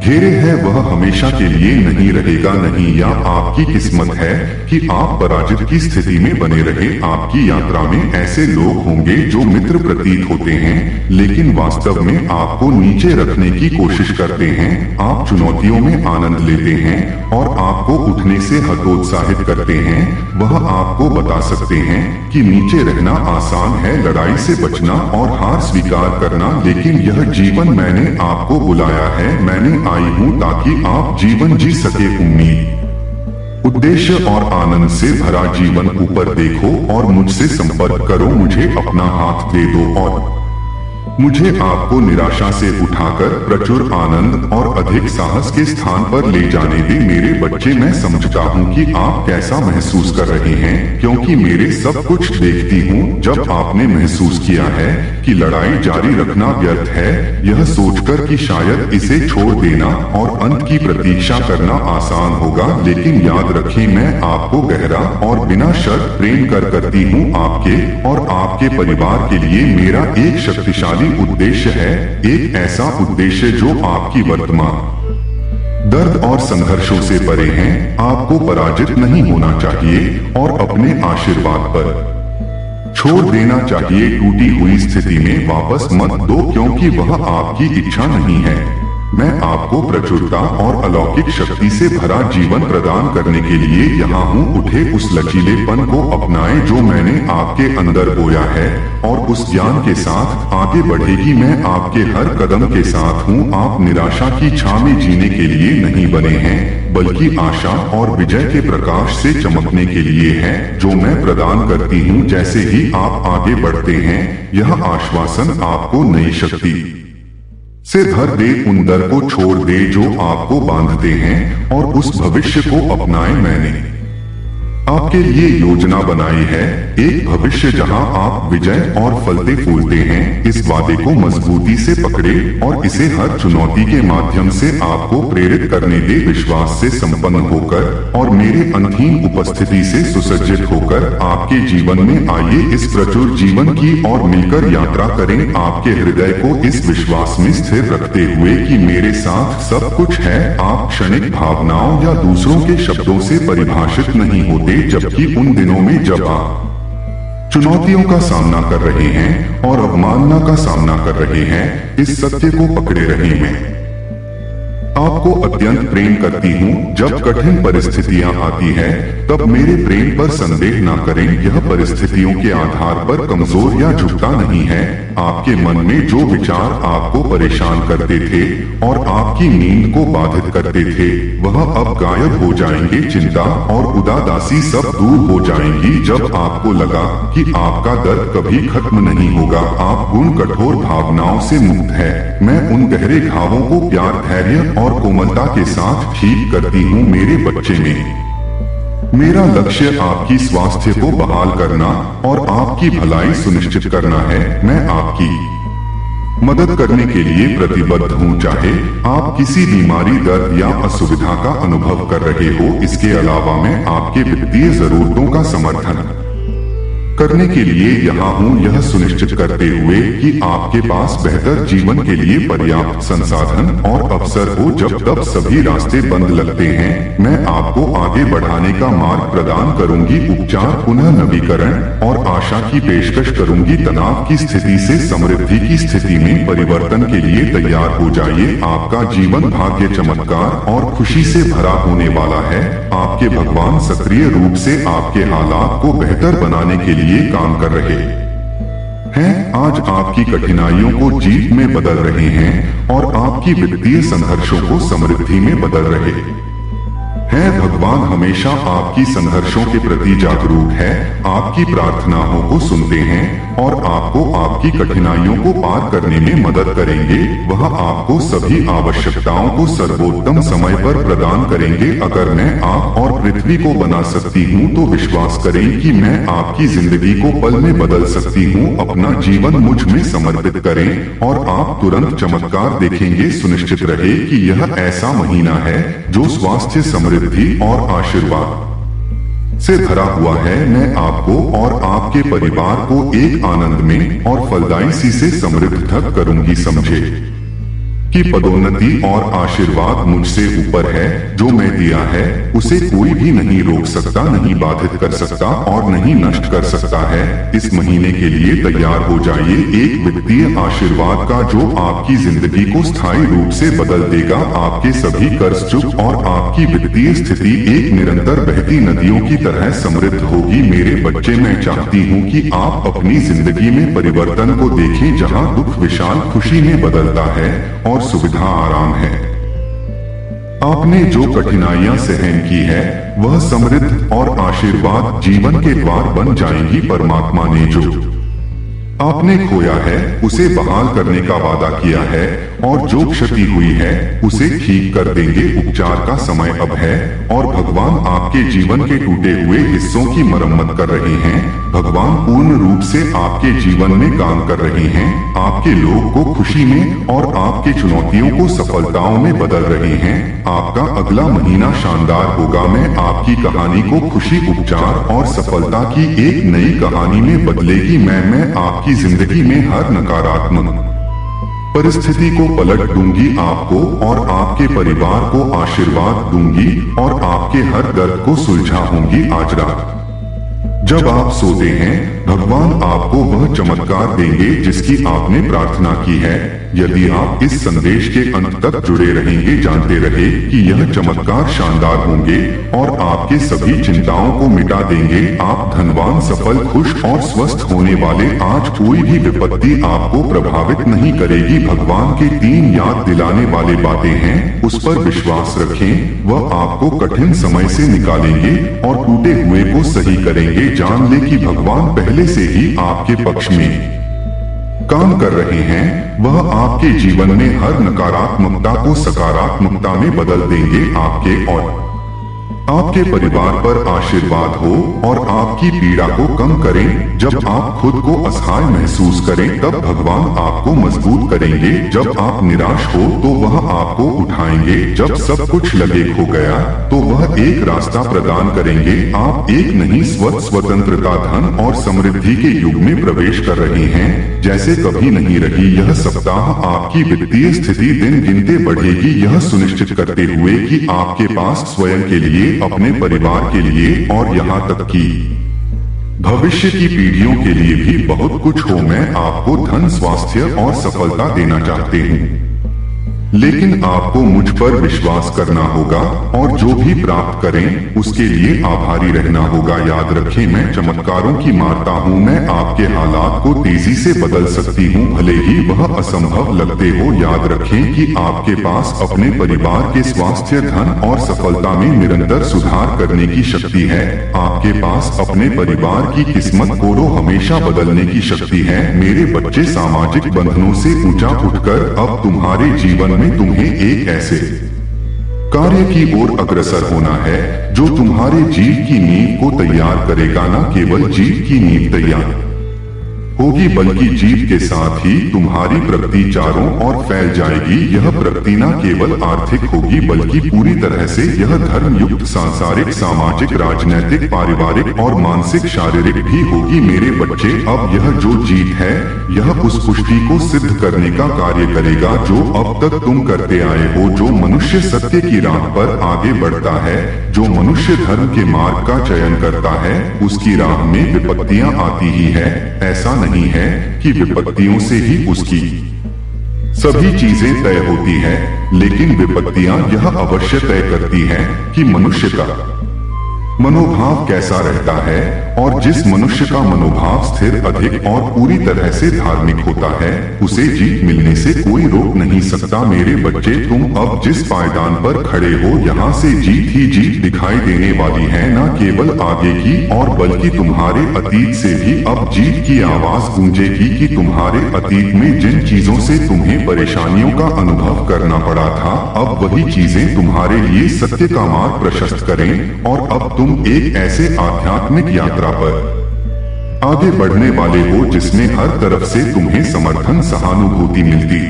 Speaker 1: घेरे है वह हमेशा के लिए नहीं रहेगा। नहीं, या आपकी किस्मत है कि आप पराजित की स्थिति में बने रहे। आपकी यात्रा में ऐसे लोग होंगे जो मित्र प्रतीत होते हैं, लेकिन वास्तव में आपको नीचे रखने की कोशिश करते हैं। आप चुनौतियों में आनंद लेते हैं और आपको उठने से हतोत्साहित करते हैं। वह आपको बता सकते हैं कि नीचे रहना आसान है, लड़ाई से बचना और हार स्वीकार करना, लेकिन यह जीवन मैंने आपको बुलाया है। मैंने आई हूँ ताकि आप जीवन जी सके। उम्मीद, उद्देश्य और आनंद से भरा जीवन। ऊपर देखो और मुझसे संपर्क करो। मुझे अपना हाथ दे दो और मुझे आपको निराशा से उठाकर प्रचुर आनंद और अधिक साहस के स्थान पर ले जाने दे मेरे बच्चे। मैं समझता हूँ कि आप कैसा महसूस कर रहे हैं, क्योंकि मेरे सब कुछ देखती हूँ। जब आपने महसूस किया है कि लड़ाई जारी रखना व्यर्थ है, यह सोचकर कि शायद इसे छोड़ देना और अंत की प्रतीक्षा करना आसान होगा, लेकिन याद रखें, मैं आपको गहरा और बिना शर्त प्रेम करती हूँ। आपके और आपके परिवार के लिए मेरा एक शक्तिशाली उद्देश्य है, एक ऐसा उद्देश्य जो आपकी वर्तमान दर्द और संघर्षों से परे हैं। आपको पराजित नहीं होना चाहिए और अपने आशीर्वाद पर छोड़ देना चाहिए। टूटी हुई स्थिति में वापस मत दो, क्योंकि वह आपकी इच्छा नहीं है। मैं आपको प्रचुरता और अलौकिक शक्ति से भरा जीवन प्रदान करने के लिए यहाँ हूँ। उठे उस लचीलेपन को अपनाएं जो मैंने आपके अंदर बोया है, और उस ज्ञान के साथ आगे बढ़ेगी। मैं आपके हर कदम के साथ हूँ। आप निराशा की छाव में जीने के लिए नहीं बने हैं, बल्कि आशा और विजय के प्रकाश से चमकने के लिए हैं, जो मैं प्रदान करती हूँ। जैसे ही आप आगे बढ़ते हैं, यह आश्वासन आपको नई शक्ति से भर दे। उन डर को छोड़ दे जो आपको बांधते हैं, और उस भविष्य को अपनाएं। मैंने आपके लिए योजना बनाई है, एक भविष्य जहां आप विजय और फलते फूलते हैं। इस वादे को मजबूती से पकड़े और इसे हर चुनौती के माध्यम से आपको प्रेरित करने दे। विश्वास से संपन्न होकर और मेरे अनहीन उपस्थिति से सुसज्जित होकर आपके जीवन में आइए। इस प्रचुर जीवन की और मिलकर यात्रा करें। आपके हृदय को इस विश्वास में स्थिर रखते हुए कि मेरे साथ सब कुछ है। आप क्षणिक भावनाओं या दूसरों के शब्दों से परिभाषित नहीं होते, जबकि उन दिनों में जब आप चुनौतियों का सामना कर रहे हैं और अवमानना का सामना कर रहे हैं, इस सत्य को पकड़े रहें। मैं आपको अत्यंत प्रेम करती हूँ। जब कठिन परिस्थितियाँ आती है, तब मेरे प्रेम पर संदेह न करें। यह परिस्थितियों के आधार पर कमजोर या झुकता नहीं है। आपके मन में जो विचार आपको परेशान करते थे और आपकी नींद को बाधित करते थे, वह अब गायब हो जाएंगे। चिंता और उदासी सब दूर हो जाएंगी। जब आपको लगा कि आपका दर्द कभी खत्म नहीं होगा, आप उन कठोर भावनाओं से मुक्त है। मैं उन गहरे घावों को प्यार, धैर्य और कोमलता के साथ ठीक करती हूँ। मेरे बच्चे में मेरा लक्ष्य आपकी स्वास्थ्य को बहाल करना और आपकी भलाई सुनिश्चित करना है। मैं आपकी मदद करने के लिए प्रतिबद्ध हूँ, चाहे आप किसी बीमारी, दर्द या असुविधा का अनुभव कर रहे हो। इसके अलावा मैं आपके वित्तीय जरूरतों का समर्थन करने के लिए यहाँ हूँ, यह सुनिश्चित करते हुए कि आपके पास बेहतर जीवन के लिए पर्याप्त संसाधन और अवसर हो। जब तब सभी रास्ते बंद लगते हैं, मैं आपको आगे बढ़ाने का मार्ग प्रदान करूंगी। उपचार, पुनः नवीकरण और आशा की पेशकश करूंगी। तनाव की स्थिति से समृद्धि की स्थिति में परिवर्तन के लिए तैयार हो जाइए। आपका जीवन भाग्य, चमत्कार और खुशी से भरा होने वाला है। आपके भगवान सक्रिय रूप से आपके हालात को बेहतर बनाने के लिए काम कर रहे हैं। आज आपकी कठिनाइयों को जीत में बदल रहे हैं और आपकी वित्तीय संघर्षों को समृद्धि में बदल रहे हैं। भगवान हमेशा आपकी संघर्षों के प्रति जागरूक है, आपकी प्रार्थनाओं को सुनते हैं और आपको आपकी कठिनाइयों को पार करने में मदद करेंगे। वह आपको सभी आवश्यकताओं को सर्वोत्तम समय पर प्रदान करेंगे। अगर मैं आप और पृथ्वी को बना सकती हूँ, तो विश्वास करें कि मैं आपकी जिंदगी को पल में बदल सकती हूँ। अपना जीवन मुझ में समर्पित करें और आप तुरंत चमत्कार देखेंगे। सुनिश्चित रहे कि यह ऐसा महीना है जो स्वास्थ्य, समृद्धि और आशीर्वाद से भरा हुआ है। मैं आपको और आपके परिवार को एक आनंद में और फलदायी सी से समृद्ध तक करूंगी। समझे कि पदोन्नति और आशीर्वाद मुझसे ऊपर है। जो मैं दिया है उसे कोई भी नहीं रोक सकता, नहीं बाधित कर सकता और नहीं नष्ट कर सकता है। इस महीने के लिए तैयार हो जाइए, एक वित्तीय आशीर्वाद का जो आपकी जिंदगी को स्थायी रूप से बदल देगा। आपके सभी कर्ज चुक और आपकी वित्तीय स्थिति एक निरंतर बहती नदियों की तरह समृद्ध होगी। मेरे बच्चे, मैं चाहती हूँ कि आप अपनी जिंदगी में परिवर्तन को देखें, जहाँ दुख विशाल खुशी में बदलता है और सुविधा आराम है। आपने जो कठिनाइयां सहन की है, वह समृद्ध और आशीर्वाद जीवन के द्वार बन जाएंगी। परमात्मा ने जो आपने खोया है उसे बहाल करने का वादा किया है और जो क्षति हुई है उसे ठीक कर देंगे। उपचार का समय अब है और भगवान आपके जीवन के टूटे हुए हिस्सों की मरम्मत कर रहे हैं। भगवान पूर्ण रूप से आपके जीवन में काम कर रहे हैं, आपके लोग को खुशी में और आपके चुनौतियों को सफलताओं में बदल रहे हैं। आपका अगला महीना शानदार होगा। मैं आपकी कहानी को खुशी, उपचार और सफलता की एक नई कहानी में बदलेगी। मैं आपकी जिंदगी में हर नकारात्मक परिस्थिति को पलट दूंगी, आपको और आपके परिवार को आशीर्वाद दूंगी और आपके हर दर्द को सुलझाऊंगी। आज रात जब आप सोते हैं भगवान आपको वह चमत्कार देंगे जिसकी आपने प्रार्थना की है। यदि आप इस संदेश के अंत तक जुड़े रहेंगे, जानते रहे कि यह चमत्कार शानदार होंगे और आपके सभी चिंताओं को मिटा देंगे। आप धनवान, सफल, खुश और स्वस्थ होने वाले। आज कोई भी विपत्ति आपको प्रभावित नहीं करेगी। भगवान के 3 याद दिलाने वाले बातें हैं, उस पर विश्वास रखें। वह आपको कठिन समय से निकालेंगे और टूटे हुए को सही करेंगे। जान ले कि भगवान पहले से ही आपके पक्ष में काम कर रहे हैं। वह आपके जीवन में हर नकारात्मकता को सकारात्मकता में बदल देंगे। आपके और आपके परिवार पर आशीर्वाद हो और आपकी पीड़ा को कम करें। जब आप खुद को असहाय महसूस करें तब भगवान आपको मजबूत करेंगे। जब आप निराश हो तो वह आपको उठाएंगे। जब सब कुछ लगे खो गया तो वह एक रास्ता प्रदान करेंगे। आप एक नहीं स्वतंत्रता, धन और समृद्धि के युग में प्रवेश कर रहे हैं जैसे कभी नहीं रही। यह सप्ताह आपकी वित्तीय स्थिति दिन गिनते बढ़ेगी, यह सुनिश्चित करते हुए कि आपके पास स्वयं के लिए, अपने परिवार के लिए और यहाँ तक कि भविष्य की पीढ़ियों के लिए भी बहुत कुछ हो। मैं आपको धन, स्वास्थ्य और सफलता देना चाहते हूँ, लेकिन आपको मुझ पर विश्वास करना होगा और जो भी प्राप्त करें उसके लिए आभारी रहना होगा। याद रखें, मैं चमत्कारों की माता हूँ। मैं आपके हालात को तेजी से बदल सकती हूँ, भले ही वह असंभव लगते हो। याद रखें कि आपके पास अपने परिवार के स्वास्थ्य, धन और सफलता में निरंतर सुधार करने की शक्ति है। आपके पास अपने परिवार की किस्मत को हमेशा बदलने की शक्ति है। मेरे बच्चे, सामाजिक बंधनों से ऊंचा उठकर अब तुम्हारे जीवन में तुम्हें एक ऐसे कार्य की ओर अग्रसर होना है जो तुम्हारे जीव की नींव को तैयार करेगा। न केवल जीव की नींव तैयार होगी बल्कि जीव के साथ ही तुम्हारी प्रगति चारों ओर फैल जाएगी। यह प्रगति न केवल आर्थिक होगी बल्कि पूरी तरह से यह धर्म युक्त, सांसारिक, सामाजिक, राजनैतिक, पारिवारिक और मानसिक, शारीरिक भी होगी। मेरे बच्चे, अब यह जो जीत है यह उस पुष्टि को सिद्ध करने का कार्य करेगा जो अब तक तुम करते आए हो। जो मनुष्य सत्य की राह पर आगे बढ़ता है, जो मनुष्य धर्म के मार्ग का चयन करता है, उसकी राह में विपत्तियां आती ही है। ऐसा नहीं है कि विपत्तियों से ही उसकी सभी चीजें तय होती है, लेकिन विपत्तियां यह अवश्य तय करती हैं कि मनुष्य का मनोभाव कैसा रहता है। और जिस मनुष्य का मनोभाव स्थिर, अधिक और पूरी तरह से धार्मिक होता है, उसे जीत मिलने से कोई रोक नहीं सकता। मेरे बच्चे, तुम अब जिस पायदान पर खड़े हो यहाँ से जीत ही जीत दिखाई देने वाली है। न केवल आगे की और बल्कि तुम्हारे अतीत से भी अब जीत की आवाज गूंजेगी कि तुम्हारे अतीत में जिन चीजों से तुम्हें परेशानियों का अनुभव करना पड़ा था, अब वही चीजें तुम्हारे लिए सत्य का मार्ग प्रशस्त करें। और अब तुम एक ऐसे आध्यात्मिक यात्रा पर आगे बढ़ने वाले हो जिसमें हर तरफ से तुम्हें समर्थन, सहानुभूति मिलती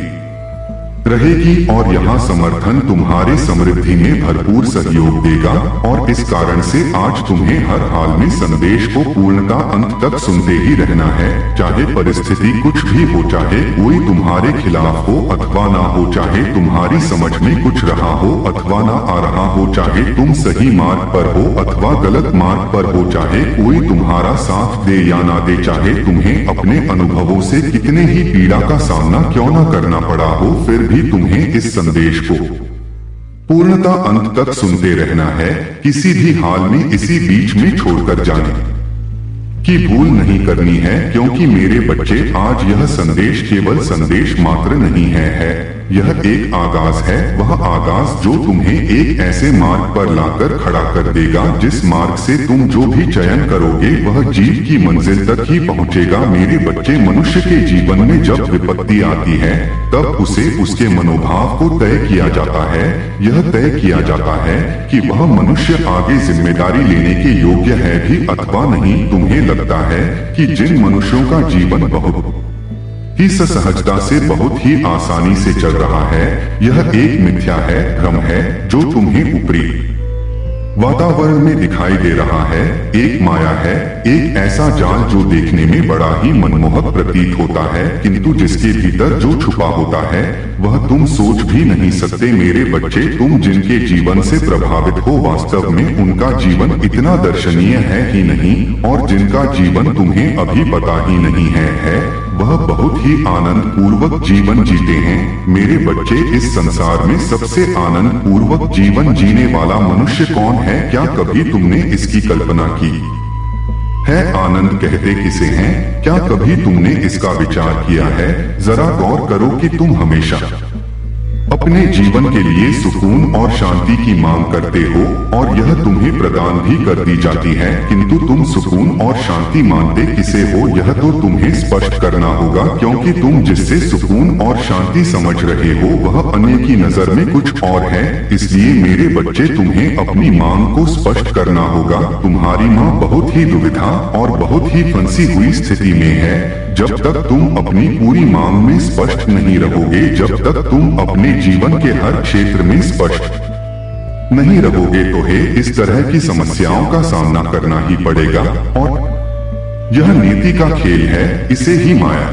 Speaker 1: रहेगी और यहाँ समर्थन तुम्हारे समृद्धि में भरपूर सहयोग देगा। और इस कारण से आज तुम्हें हर हाल में संदेश को पूर्णता अंत तक सुनते ही रहना है। चाहे परिस्थिति कुछ भी हो, चाहे कोई तुम्हारे खिलाफ हो अथवा ना हो, चाहे तुम्हारी समझ में कुछ रहा हो अथवा ना आ रहा हो, चाहे तुम सही मार्ग पर हो अथवा गलत मार्ग पर हो, चाहे कोई तुम्हारा साथ दे या ना दे, चाहे तुम्हें अपने अनुभवों से कितने ही पीड़ा का सामना क्यों न करना पड़ा हो, फिर भी तुम्हें इस संदेश को पूर्णता अंत तक सुनते रहना है। किसी भी हाल में इसी बीच में छोड़कर जाने की भूल नहीं करनी है, क्योंकि मेरे बच्चे, आज यह संदेश केवल संदेश मात्र नहीं है यह एक आगाज है, वह आगाज जो तुम्हें एक ऐसे मार्ग पर लाकर खड़ा कर देगा जिस मार्ग से तुम जो भी चयन करोगे वह जीव की मंजिल तक ही पहुंचेगा। मेरे बच्चे, मनुष्य के जीवन में जब विपत्ति आती है तब उसे उसके मनोभाव को तय किया जाता है। यह तय किया जाता है कि वह मनुष्य आगे जिम्मेदारी लेने के योग्य है भी अथवा नहीं। तुम्हें लगता है कि जिन मनुष्यों का जीवन बहुत ही सहजता से बहुत ही आसानी से चल रहा है, यह एक मिथ्या है, भ्रम है जो तुम्हें ऊपरी वातावरण में दिखाई दे रहा है। एक माया है, एक ऐसा जाल जो देखने में बड़ा ही मनमोहक प्रतीत होता है, किंतु जिसके भीतर जो छुपा होता है वह तुम सोच भी नहीं सकते। मेरे बच्चे, तुम जिनके जीवन से प्रभावित हो वास्तव में उनका जीवन इतना दर्शनीय है ही नहीं, और जिनका जीवन तुम्हें अभी पता ही नहीं है वह बहुत ही आनंद पूर्वक जीवन जीते हैं। मेरे बच्चे, इस संसार में सबसे आनंद पूर्वक जीवन जीने वाला मनुष्य कौन है? क्या कभी तुमने इसकी कल्पना की है? आनंद कहते किसे हैं? क्या कभी तुमने इसका विचार किया है? जरा गौर करो कि तुम हमेशा अपने जीवन के लिए सुकून और शांति की मांग करते हो और यह तुम्हें प्रदान भी कर दी जाती है, किंतु तुम सुकून और शांति मांगते किसे हो यह तो तुम्हें स्पष्ट करना होगा, क्योंकि तुम जिससे सुकून और शांति समझ रहे हो वह अन्य की नजर में कुछ और है। इसलिए मेरे बच्चे, तुम्हें अपनी मांग को स्पष्ट करना होगा। तुम्हारी माँ बहुत ही दुविधा और बहुत ही फंसी हुई स्थिति में है। जब तक तुम अपनी पूरी मांग में स्पष्ट नहीं रहोगे, जब तक तुम अपने जीवन के हर क्षेत्र में स्पष्ट नहीं रहोगे तो है इस तरह की समस्याओं का सामना करना ही पड़ेगा। और यह नीति का खेल है, इसे ही माया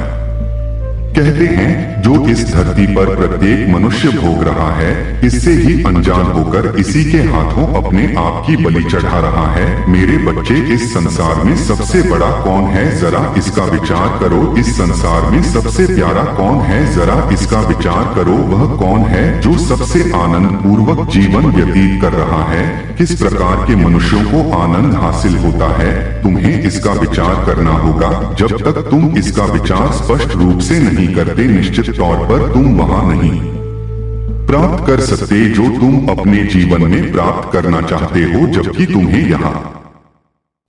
Speaker 1: कहते हैं, जो इस धरती पर प्रत्येक मनुष्य भोग रहा है। इससे ही अनजान होकर इसी के हाथों अपने आप की बलि चढ़ा रहा है। मेरे बच्चे, इस संसार में सबसे बड़ा कौन है? जरा इसका विचार करो। इस संसार में सबसे प्यारा कौन है? जरा इसका विचार करो। वह कौन है जो सबसे आनंद पूर्वक जीवन व्यतीत कर रहा है? किस प्रकार के मनुष्यों को आनंद हासिल होता है? तुम्हें इसका विचार करना होगा। जब तक तुम इसका विचार स्पष्ट रूप से नहीं करते, निश्चित तौर पर तुम वहां नहीं प्राप्त कर सकते जो तुम अपने जीवन में प्राप्त करना चाहते हो। जबकि तुम्हें यहाँ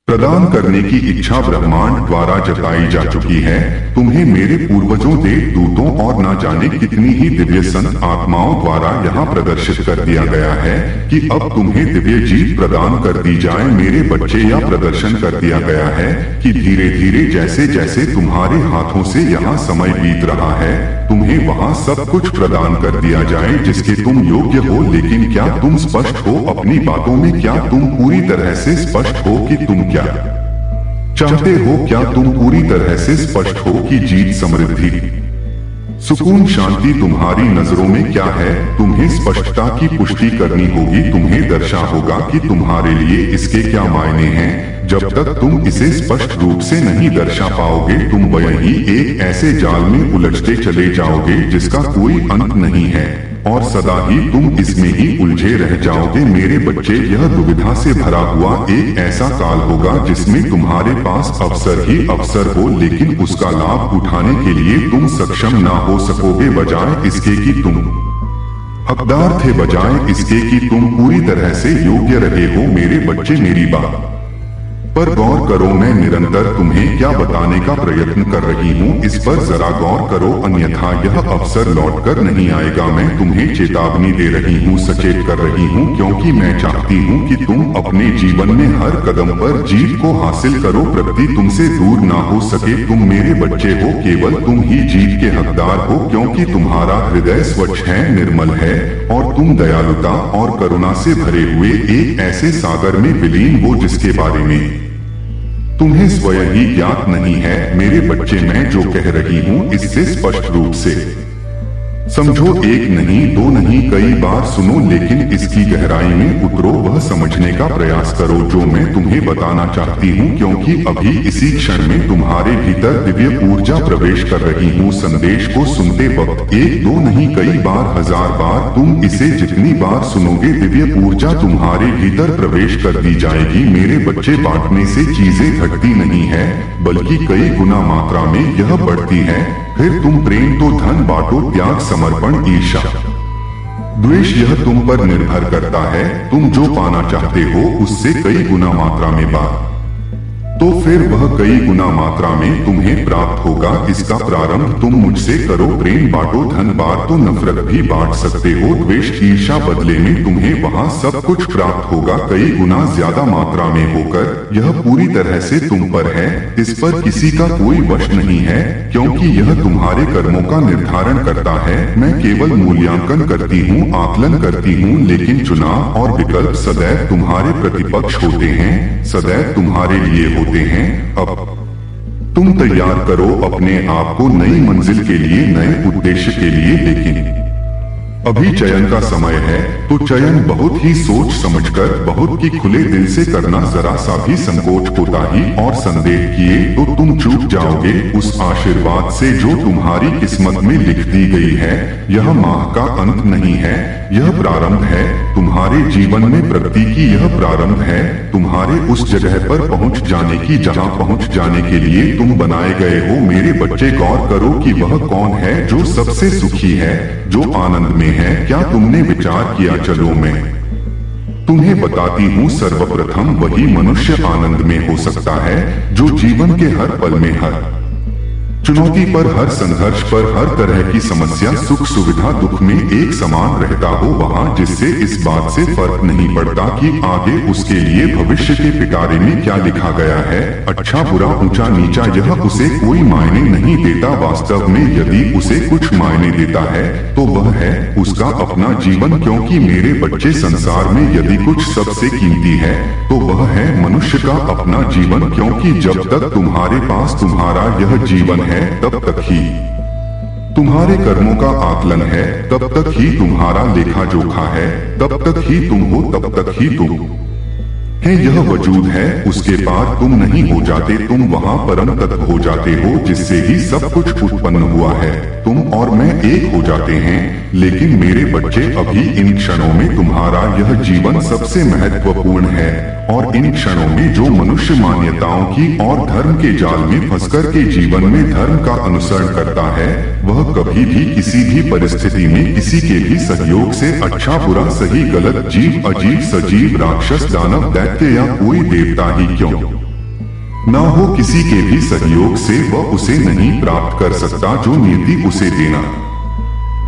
Speaker 1: प्रदान करने की इच्छा ब्रह्मांड द्वारा जताई जा चुकी है। तुम्हें मेरे पूर्वजों, देव दूतों और न जाने कितनी ही दिव्य संत आत्माओं द्वारा यहाँ प्रदर्शित कर दिया गया है कि अब तुम्हें दिव्य जीत प्रदान कर दी जाए। मेरे बच्चे, यह प्रदर्शन कर दिया गया है कि धीरे धीरे जैसे जैसे तुम्हारे हाथों से यहाँ समय बीत रहा है, तुम्हें वहाँ सब कुछ प्रदान कर दिया जाए जिसके तुम योग्य हो। लेकिन क्या तुम स्पष्ट हो अपनी बातों में? क्या तुम पूरी तरह से स्पष्ट हो कि तुम क्या चाहते हो? क्या तुम पूरी तरह से स्पष्ट हो कि जीत, समृद्धि, सुकून, शांति तुम्हारी नजरों में क्या है? तुम्हें स्पष्टता की पुष्टि करनी होगी। तुम्हें दर्शा होगा कि तुम्हारे लिए इसके क्या मायने हैं। जब तक तुम इसे स्पष्ट रूप से नहीं दर्शा पाओगे, तुम वही एक ऐसे जाल में उलझते चले जाओगे जिसका कोई अंत नहीं है और सदा ही तुम इसमें ही उलझे रह जाओगे। मेरे बच्चे, यह दुविधा से भरा हुआ एक ऐसा काल होगा जिसमें तुम्हारे पास अवसर ही अवसर हो, लेकिन उसका लाभ उठाने के लिए तुम सक्षम ना हो सकोगे। बजाय इसके कि तुम हकदार थे, बजाय इसके कि तुम पूरी तरह से योग्य रहे हो। मेरे बच्चे, मेरी बात पर गौर करो। मैं निरंतर तुम्हें क्या बताने का प्रयत्न कर रही हूँ, इस पर जरा गौर करो, अन्यथा यह अवसर लौटकर नहीं आएगा। मैं तुम्हें चेतावनी दे रही हूँ, सचेत कर रही हूँ, क्योंकि मैं चाहती हूँ कि तुम अपने जीवन में हर कदम पर जीत को हासिल करो। प्रगति तुमसे दूर ना हो सके। तुम मेरे बच्चे हो, केवल तुम ही जीत के हकदार हो, क्योंकि तुम्हारा हृदय स्वच्छ है, निर्मल है और तुम दयालुता और करुणा से भरे हुए एक ऐसे सागर में विलीन हो जिसके बारे में तुम्हें स्वयं ही ज्ञात नहीं है। मेरे बच्चे, मैं जो कह रही हूँ इससे स्पष्ट रूप से समझो। एक नहीं, दो नहीं, कई बार सुनो, लेकिन इसकी गहराई में उतरो, वह समझने का प्रयास करो जो मैं तुम्हें बताना चाहती हूँ, क्योंकि अभी इसी क्षण में तुम्हारे भीतर दिव्य ऊर्जा प्रवेश कर रही हूँ। संदेश को सुनते वक्त एक, दो नहीं, कई बार, हजार बार तुम इसे जितनी बार सुनोगे, दिव्य ऊर्जा तुम्हारे भीतर प्रवेश कर दी जाएगी। मेरे बच्चे, बांटने से चीजें घटती नहीं है, बल्कि कई गुना मात्रा में यह बढ़ती है। फिर तुम प्रेम तो धन बांटो, त्याग समर्पण ईर्ष्या द्वेष यह तुम पर निर्भर करता है। तुम जो पाना चाहते हो उससे कई गुना मात्रा में बात, तो फिर वह कई गुना मात्रा में तुम्हें प्राप्त होगा। इसका प्रारंभ तुम मुझसे करो। प्रेम बांटो, धन बांट तो नफरत भी बांट सकते हो। द्वेष ईर्ष्या बदले में तुम्हें वहाँ सब कुछ प्राप्त होगा कई गुना ज्यादा मात्रा में होकर। यह पूरी तरह से तुम पर है, इस पर किसी का कोई वश नहीं है, क्योंकि यह तुम्हारे कर्मों का निर्धारण करता है। मैं केवल मूल्यांकन करती हूँ, आकलन करती हूँ, लेकिन चुनाव और विकल्प सदैव तुम्हारे प्रतिपक्ष होते हैं, सदैव तुम्हारे लिए होते हैं। अब तुम तैयार करो अपने आप को नई मंजिल के लिए, नए उद्देश्य के लिए। लेकिन अभी चयन का समय है, तो चयन बहुत ही सोच समझकर, बहुत ही खुले दिल से करना। जरा सा भी संकोच, कोताही और संदेह किए तो तुम चूक जाओगे उस आशीर्वाद से जो तुम्हारी किस्मत में लिख दी गई है। यह माह का अंत नहीं है, यह प्रारंभ है तुम्हारे जीवन में प्रगति की। यह प्रारंभ है तुम्हारे उस जगह पर पहुंच जाने की जहां पहुंच जाने के लिए तुम बनाए गए हो। मेरे बच्चे, गौर करो कि वह कौन है जो सबसे सुखी है, जो आनंद में है। क्या तुमने विचार किया? चलो मैं तुम्हें बताती हूँ। सर्वप्रथम वही मनुष्य आनंद में हो सकता है जो जीवन के हर पल में, हर चुनौती पर, हर संघर्ष पर, हर तरह की समस्या, सुख सुविधा, दुख में एक समान रहता हो वहाँ, जिससे इस बात से फर्क नहीं पड़ता कि आगे उसके लिए भविष्य के पिटारे में क्या लिखा गया है, अच्छा बुरा, ऊंचा नीचा, यह उसे कोई मायने नहीं देता। वास्तव में यदि उसे कुछ मायने देता है तो वह है उसका अपना जीवन। क्योंकि मेरे बच्चे, संसार में यदि कुछ सबसे कीमती है तो वह है मनुष्य का अपना जीवन। क्योंकि जब तक तुम्हारे पास तुम्हारा यह जीवन है, तब तक ही तुम्हारे कर्मों का आकलन है, तब तक ही तुम्हारा लेखा जोखा है, तब तक ही तुम हो, तब तक ही तुम है। यह वजूद है, उसके पार तुम नहीं हो जाते। तुम वहाँ परम तत्व हो जाते हो जिससे ही सब कुछ उत्पन्न हुआ है। तुम और मैं एक हो जाते हैं। लेकिन मेरे बच्चे, अभी इन क्षणों में तुम्हारा यह जीवन सबसे महत्वपूर्ण है, और इन क्षणों में जो मनुष्य मान्यताओं की और धर्म के जाल में फंसकर के जीवन में धर्म का अनुसरण करता है, वह कभी भी किसी भी परिस्थिति में किसी के भी सहयोग से, अच्छा बुरा, सही गलत, जीव अजीब, सजीव, राक्षस, दानव, दैत्य या कोई देवता ही क्यों ना हो, किसी के भी सहयोग से वह उसे नहीं प्राप्त कर सकता जो नियति उसे देना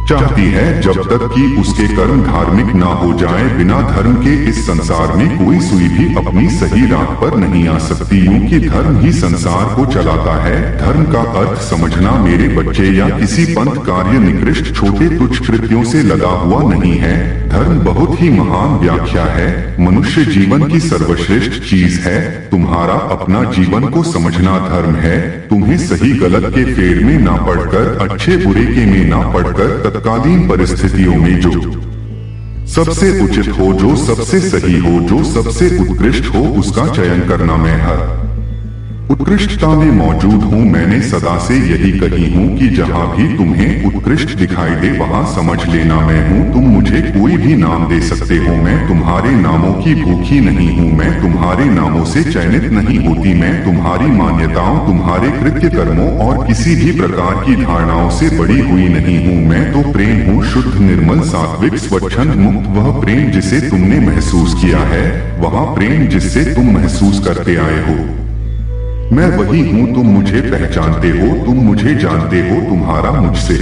Speaker 1: चाहती है। जब तक कि उसके कर्म धार्मिक ना हो जाए, बिना धर्म के इस संसार में कोई सुई भी अपनी सही राह पर नहीं आ सकती। यूं कि धर्म ही संसार को चलाता है। धर्म का अर्थ समझना मेरे बच्चे, या किसी पंथ, कार्य, निकृष्ट, छोटे तुच्छ कृत्यों से लगा हुआ नहीं है। धर्म बहुत ही महान व्याख्या है, मनुष्य जीवन की सर्वश्रेष्ठ चीज है। तुम्हारा अपना जीवन को समझना धर्म है। तुम्हें सही गलत के फेर में ना पड़कर, अच्छे बुरे के में ना पड़कर, तत्कालीन परिस्थितियों में जो सबसे उचित हो, जो सबसे सही हो, जो सबसे उत्कृष्ट हो, उसका चयन करना। मैं हर उत्कृष्टता में मौजूद हूँ। मैंने सदा से यही कही हूँ कि जहाँ भी तुम्हें उत्कृष्ट दिखाई दे वहाँ समझ लेना मैं हूँ। तुम मुझे कोई भी नाम दे सकते हो, मैं तुम्हारे नामों की भूखी नहीं हूँ। मैं तुम्हारे नामों से चयनित नहीं होती। मैं तुम्हारी मान्यताओं, तुम्हारे कृत्य कर्मों और किसी भी प्रकार की धारणाओं से बड़ी हुई नहीं हूँ। मैं तो प्रेम हूँ, शुद्ध, निर्मल, सात्विक, स्वच्छंद, मुक्त। वह प्रेम जिसे तुमने महसूस किया है, वह प्रेम जिससे तुम महसूस करते आए हो। मैं वही हूँ। तुम मुझे पहचानते हो, तुम मुझे जानते हो। तुम्हारा मुझसे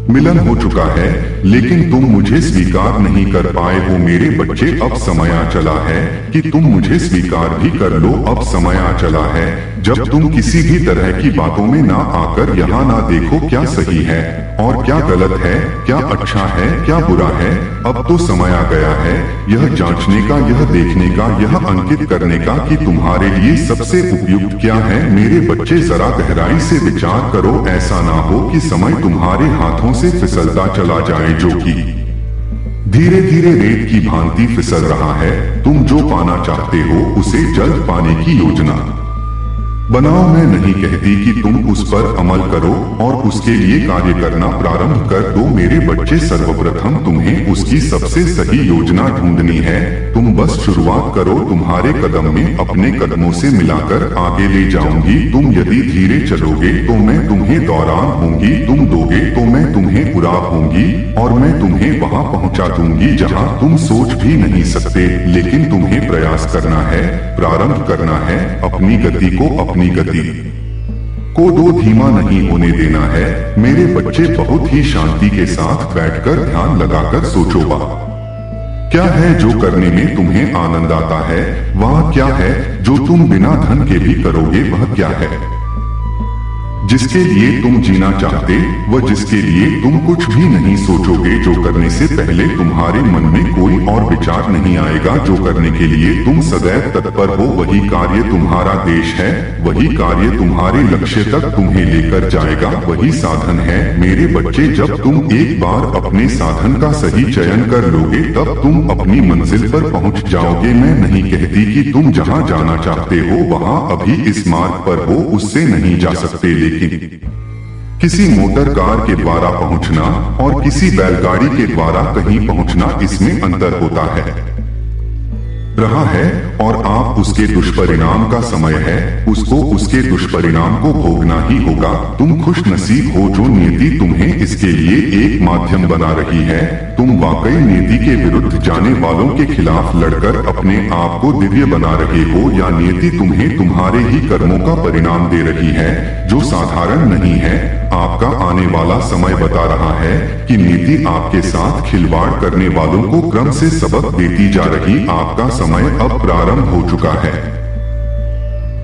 Speaker 1: मिलन हो चुका है, लेकिन तुम मुझे स्वीकार नहीं कर पाए हो। मेरे बच्चे, अब समय आ चला है कि तुम मुझे स्वीकार भी कर लो। अब समय आ चला है जब तुम किसी भी तरह की बातों में ना आकर यहाँ ना देखो क्या सही है और क्या गलत है, क्या अच्छा है, क्या बुरा है। अब तो समय आ गया है यह जांचने का, यह देखने का, यह अंकित करने का कि तुम्हारे लिए सबसे उपयुक्त क्या है। मेरे बच्चे, जरा गहराई से विचार करो। ऐसा ना हो कि समय तुम्हारे हाथों से फिसलता चला जाए, जो कि धीरे धीरे रेत की भांति फिसल रहा है। तुम जो पाना चाहते हो उसे जल्द पाने की योजना बनाओ। मैं नहीं कहती कि तुम उस पर अमल करो और उसके लिए कार्य करना प्रारंभ कर दो मेरे बच्चे। सर्वप्रथम तुम्हें उसकी सबसे सही योजना ढूंढनी है। तुम बस शुरुआत करो। तुम्हारे कदम में अपने कदमों से मिलाकर आगे ले जाऊंगी। तुम यदि धीरे चलोगे तो मैं तुम्हें दौरान होंगी, तुम दोगे तो मैं तुम्हें उड़ाव होंगी और मैं तुम्हें वहां पहुंचा दूंगी जहां तुम सोच भी नहीं सकते। लेकिन तुम्हें प्रयास करना है, प्रारंभ करना है। अपनी गति को दो धीमा नहीं होने देना है। मेरे बच्चे बहुत ही शांति के साथ बैठकर ध्यान लगाकर सोचो। क्या है जो करने में तुम्हें आनंद आता है? वह क्या है जो तुम बिना धन के भी करोगे? वह क्या है जिसके लिए तुम जीना चाहते, व जिसके लिए तुम कुछ भी नहीं सोचोगे? जो करने से पहले तुम्हारे मन में कोई और विचार नहीं आएगा, जो करने के लिए तुम सदैव तत्पर हो, वही कार्य तुम्हारा देश है। वही कार्य तुम्हारे लक्ष्य तक तुम्हें लेकर जाएगा। वही साधन है मेरे बच्चे। जब तुम एक बार अपने साधन का सही चयन कर लोगे तब तुम अपनी मंजिल पर पहुंच जाओगे। मैं नहीं कहती कि तुम जहां जाना चाहते हो वहां अभी इस मार्ग पर हो, उससे नहीं जा सकते। लेकिन किसी मोटर कार के द्वारा पहुंचना और किसी बैलगाड़ी के द्वारा कहीं पहुंचना, इसमें अंतर होता है रहा है। और आप उसके दुष्परिणाम का समय है, उसको उसके दुष्परिणाम को भोगना ही होगा। तुम खुश नसीब हो जो नियति तुम्हें इसके लिए एक माध्यम बना रही है। तुम वाकई नियति के विरुद्ध जाने वालों के खिलाफ लड़कर अपने आप को दिव्य बना रहे हो, या नियति तुम्हें तुम्हारे ही कर्मों का परिणाम दे रही है जो साधारण नहीं है। आपका आने वाला समय बता रहा है कि नियति आपके साथ खिलवाड़ करने वालों को क्रम से सबक देती जा रही। आपका समय अब प्रारंभ हो चुका है।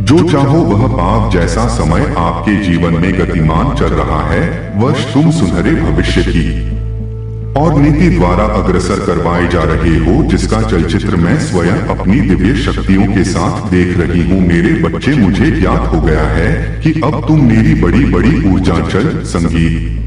Speaker 1: जो चाहो वह पाप जैसा समय आपके जीवन में गतिमान चल रहा है। वर्ष तुम सुनहरे भविष्य की और नीति द्वारा अग्रसर करवाए जा रहे हो, जिसका चलचित्र मैं स्वयं अपनी दिव्य शक्तियों के साथ देख रही हूँ। मेरे बच्चे, मुझे ज्ञात हो गया है कि अब तुम मेरी बड़ी बड़ी ऊर्जा चल संगीत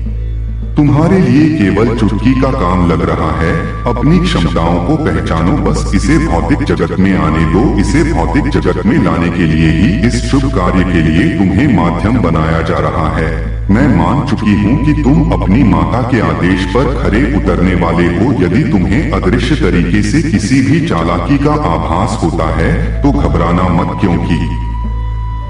Speaker 1: तुम्हारे लिए केवल चुटकी का काम लग रहा है। अपनी क्षमताओं को पहचानो, बस इसे भौतिक जगत में आने दो। इसे भौतिक जगत में लाने के लिए ही इस शुभ कार्य के लिए तुम्हें माध्यम बनाया जा रहा है। मैं मान चुकी हूँ कि तुम अपनी माता के आदेश पर खरे उतरने वाले हो। यदि तुम्हें अदृश्य तरीके से किसी भी चालाकी का आभास होता है तो घबराना मत, क्योंकि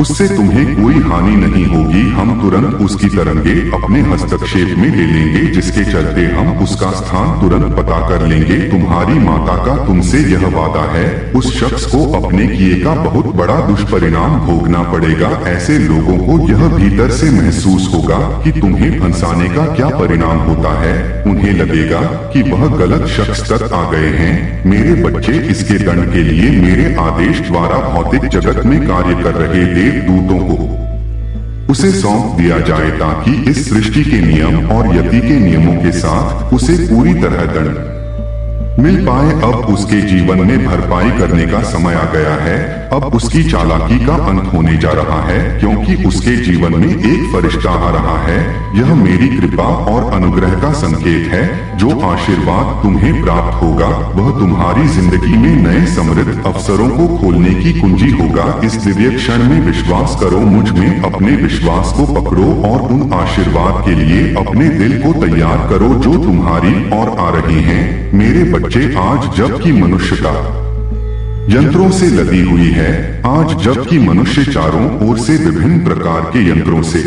Speaker 1: उससे तुम्हें कोई हानि नहीं होगी। हम तुरंत उसकी तरंगे अपने हस्तक्षेप में ले लेंगे, जिसके चलते हम उसका स्थान तुरंत पता कर लेंगे। तुम्हारी माता का तुमसे यह वादा है, उस शख्स को अपने किए का बहुत बड़ा दुष्परिणाम भोगना पड़ेगा। ऐसे लोगों को यह भीतर से महसूस होगा कि तुम्हें फंसाने का क्या परिणाम होता है। उन्हें लगेगा कि वह गलत शख्स तक आ गए हैं। मेरे बच्चे, इसके दंड के लिए मेरे आदेश द्वारा भौतिक जगत में कार्य कर रहे दूतों को उसे सौंप दिया जाए, ताकि इस सृष्टि के नियम और यति के नियमों के साथ उसे पूरी तरह दंड मिल पाए। अब उसके जीवन में भरपाई करने का समय आ गया है। अब उसकी चालाकी का अंत होने जा रहा है, क्योंकि उसके जीवन में एक फरिश्ता आ रहा है। यह मेरी कृपा और अनुग्रह का संकेत है। जो आशीर्वाद तुम्हें प्राप्त होगा वह तुम्हारी जिंदगी में नए समृद्ध अवसरों को खोलने की कुंजी होगा। इस दिव्य क्षण में विश्वास करो मुझ में, अपने विश्वास को पकड़ो और उन आशीर्वाद के लिए अपने दिल को तैयार करो जो तुम्हारी ओर आ रहे हैं। मेरे बच्चे, आज जबकि मनुष्यता यंत्रों से लदी हुई है, आज जबकि मनुष्य चारों ओर से विभिन्न प्रकार के यंत्रों से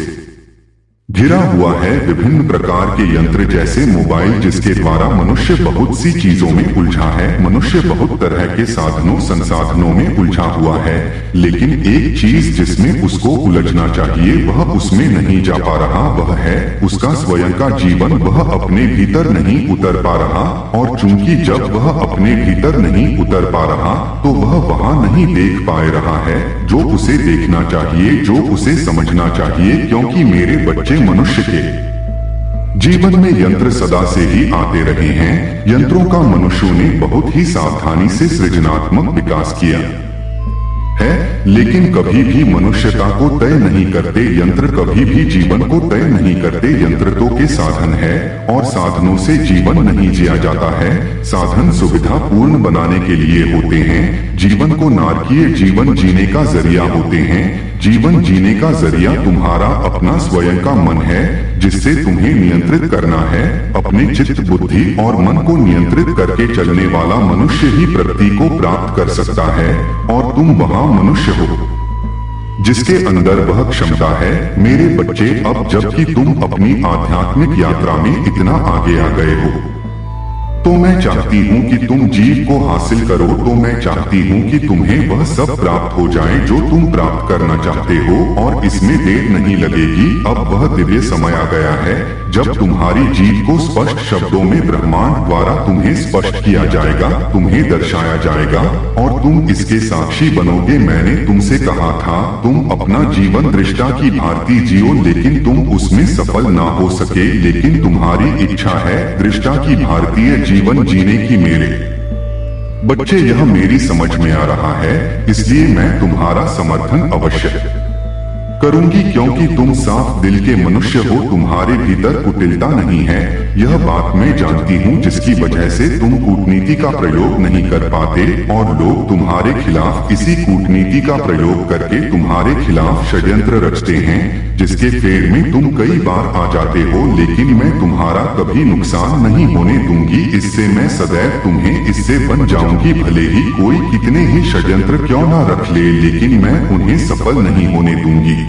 Speaker 1: घिरा हुआ है, विभिन्न प्रकार के यंत्र जैसे मोबाइल, जिसके द्वारा मनुष्य बहुत सी चीजों में उलझा है। मनुष्य बहुत तरह के साधनों संसाधनों में उलझा हुआ है, लेकिन एक चीज जिसमें उसको उलझना चाहिए वह उसमें नहीं जा पा रहा। वह है उसका स्वयं का जीवन। वह अपने भीतर नहीं उतर पा रहा, और चूंकि जब वह अपने भीतर नहीं उतर पा रहा तो वह वहां नहीं देख पा रहा है जो उसे देखना चाहिए, जो उसे समझना चाहिए। क्योंकि मेरे बच्चे, मनुष्य के जीवन में यंत्र सदा से ही आते रहे हैं। यंत्रों का मनुष्यों ने बहुत ही सावधानी से सृजनात्मक विकास किया है, लेकिन कभी भी मनुष्यता को तय नहीं करते। यंत्र कभी भी जीवन को तय नहीं करते। यंत्र तो के साधन है और साधनों से जीवन नहीं जिया जाता है। साधन सुविधा पूर्ण बनाने के लिए होते हैं, जीवन को नारकीय जीवन जीने का जरिया होते हैं। जीवन जीने का जरिया तुम्हारा अपना स्वयं का मन है, जिससे तुम्हें नियंत्रित करना है। अपने चित्त, बुद्धि और मन को नियंत्रित करके चलने वाला मनुष्य ही प्रगति को प्राप्त कर सकता है, और तुम वहाँ मनुष्य हो जिसके अंदर वह क्षमता है। मेरे बच्चे, अब जबकि तुम अपनी आध्यात्मिक यात्रा में इतना आगे आ गए हो, तो मैं चाहती हूँ कि तुम जीव को हासिल करो। तो मैं चाहती हूँ कि तुम्हें वह सब प्राप्त हो जाए जो तुम प्राप्त करना चाहते हो, और इसमें देर नहीं लगेगी। अब वह दिव्य समय आ गया है जब तुम्हारी जीव को स्पष्ट शब्दों में ब्रह्मांड द्वारा तुम्हें स्पष्ट किया जाएगा, तुम्हें दर्शाया जाएगा, और तुम इसके साक्षी बनोगे। मैंने तुमसे कहा था तुम अपना जीवन दृष्टा की भांति जियो, लेकिन तुम उसमें सफल ना हो सके। लेकिन तुम्हारी इच्छा है दृष्टा की भारतीय जीवन जीने की। मेरे बच्चे, यह मेरी समझ में आ रहा है, इसलिए मैं तुम्हारा समर्थन अवश्य करूंगी, क्योंकि तुम साफ दिल के मनुष्य हो। तुम्हारे भीतर कुटिलता नहीं है, यह बात मैं जानती हूँ, जिसकी वजह से तुम कूटनीति का प्रयोग नहीं कर पाते, और लोग तुम्हारे खिलाफ इसी कूटनीति का प्रयोग करके तुम्हारे खिलाफ षड्यंत्र रचते हैं, जिसके फेर में तुम कई बार आ जाते हो। लेकिन मैं तुम्हारा कभी नुकसान नहीं होने दूंगी, इससे मैं सदैव तुम्हें इससे बन जाऊंगी। भले ही कोई कितने ही षड्यंत्र क्यों ना रख ले, लेकिन मैं उन्हें सफल नहीं होने दूंगी,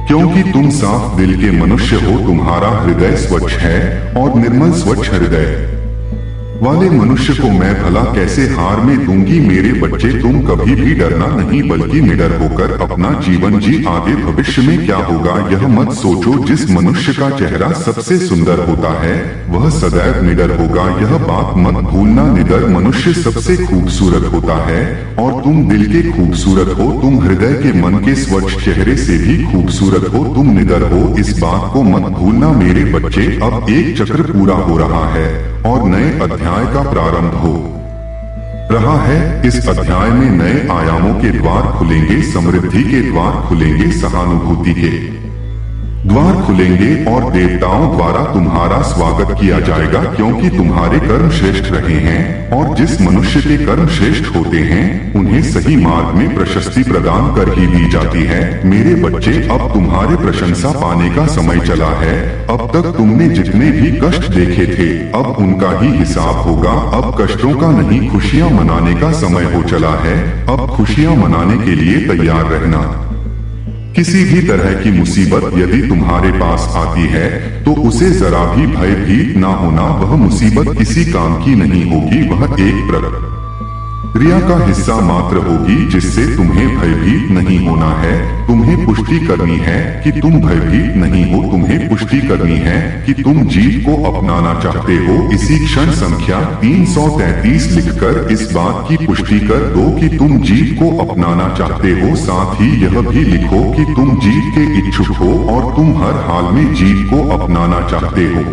Speaker 1: क्योंकि तुम साफ दिल के मनुष्य हो। तुम्हारा हृदय स्वच्छ है, और निर्मल स्वच्छ हृदय वाले मनुष्य को मैं भला कैसे हार में दूंगी। मेरे बच्चे, तुम कभी भी डरना नहीं, बल्कि निडर होकर अपना जीवन जी। आगे भविष्य में क्या होगा यह मत सोचो। जिस मनुष्य का चेहरा सबसे सुंदर होता है वह सदैव निडर होगा, यह बात मत भूलना। निडर मनुष्य सबसे खूबसूरत होता है, और तुम दिल के खूबसूरत हो। तुम हृदय के, मन के स्वच्छ चेहरे से भी खूबसूरत हो। तुम निडर हो, इस बात को मत भूलना। मेरे बच्चे, अब एक चक्र पूरा हो रहा है और नए अध्याय का प्रारंभ हो रहा है। इस अध्याय में नए आयामों के द्वार खुलेंगे, समृद्धि के द्वार खुलेंगे, सहानुभूति के द्वार खुलेंगे, और देवताओं द्वारा तुम्हारा स्वागत किया जाएगा, क्योंकि तुम्हारे कर्म श्रेष्ठ रहे हैं। और जिस मनुष्य के कर्म श्रेष्ठ होते हैं उन्हें सही मार्ग में प्रशस्ति प्रदान कर ही दी जाती है। मेरे बच्चे, अब तुम्हारे प्रशंसा पाने का समय चला है। अब तक तुमने जितने भी कष्ट देखे थे, अब उनका ही हिसाब होगा। अब कष्टों का नहीं, खुशियाँ मनाने का समय हो चला है। अब खुशियाँ मनाने के लिए तैयार रहना। किसी भी तरह की मुसीबत यदि तुम्हारे पास आती है तो उसे जरा भी भयभीत ना होना। वह मुसीबत किसी काम की नहीं होगी, वह एक प्रक्रिया का हिस्सा मात्र होगी, जिससे तुम्हें भयभीत नहीं होना है। तुम्हें पुष्टि करनी है कि तुम भयभीत नहीं हो। तुम्हें पुष्टि करनी है कि तुम जीत को अपनाना चाहते हो। इसी क्षण संख्या 333 लिखकर इस बात की पुष्टि कर दो कि तुम जीत को अपनाना चाहते हो। साथ ही यह भी लिखो कि तुम जीत के इच्छुक हो और तुम हर हाल में जीत को अपनाना चाहते हो।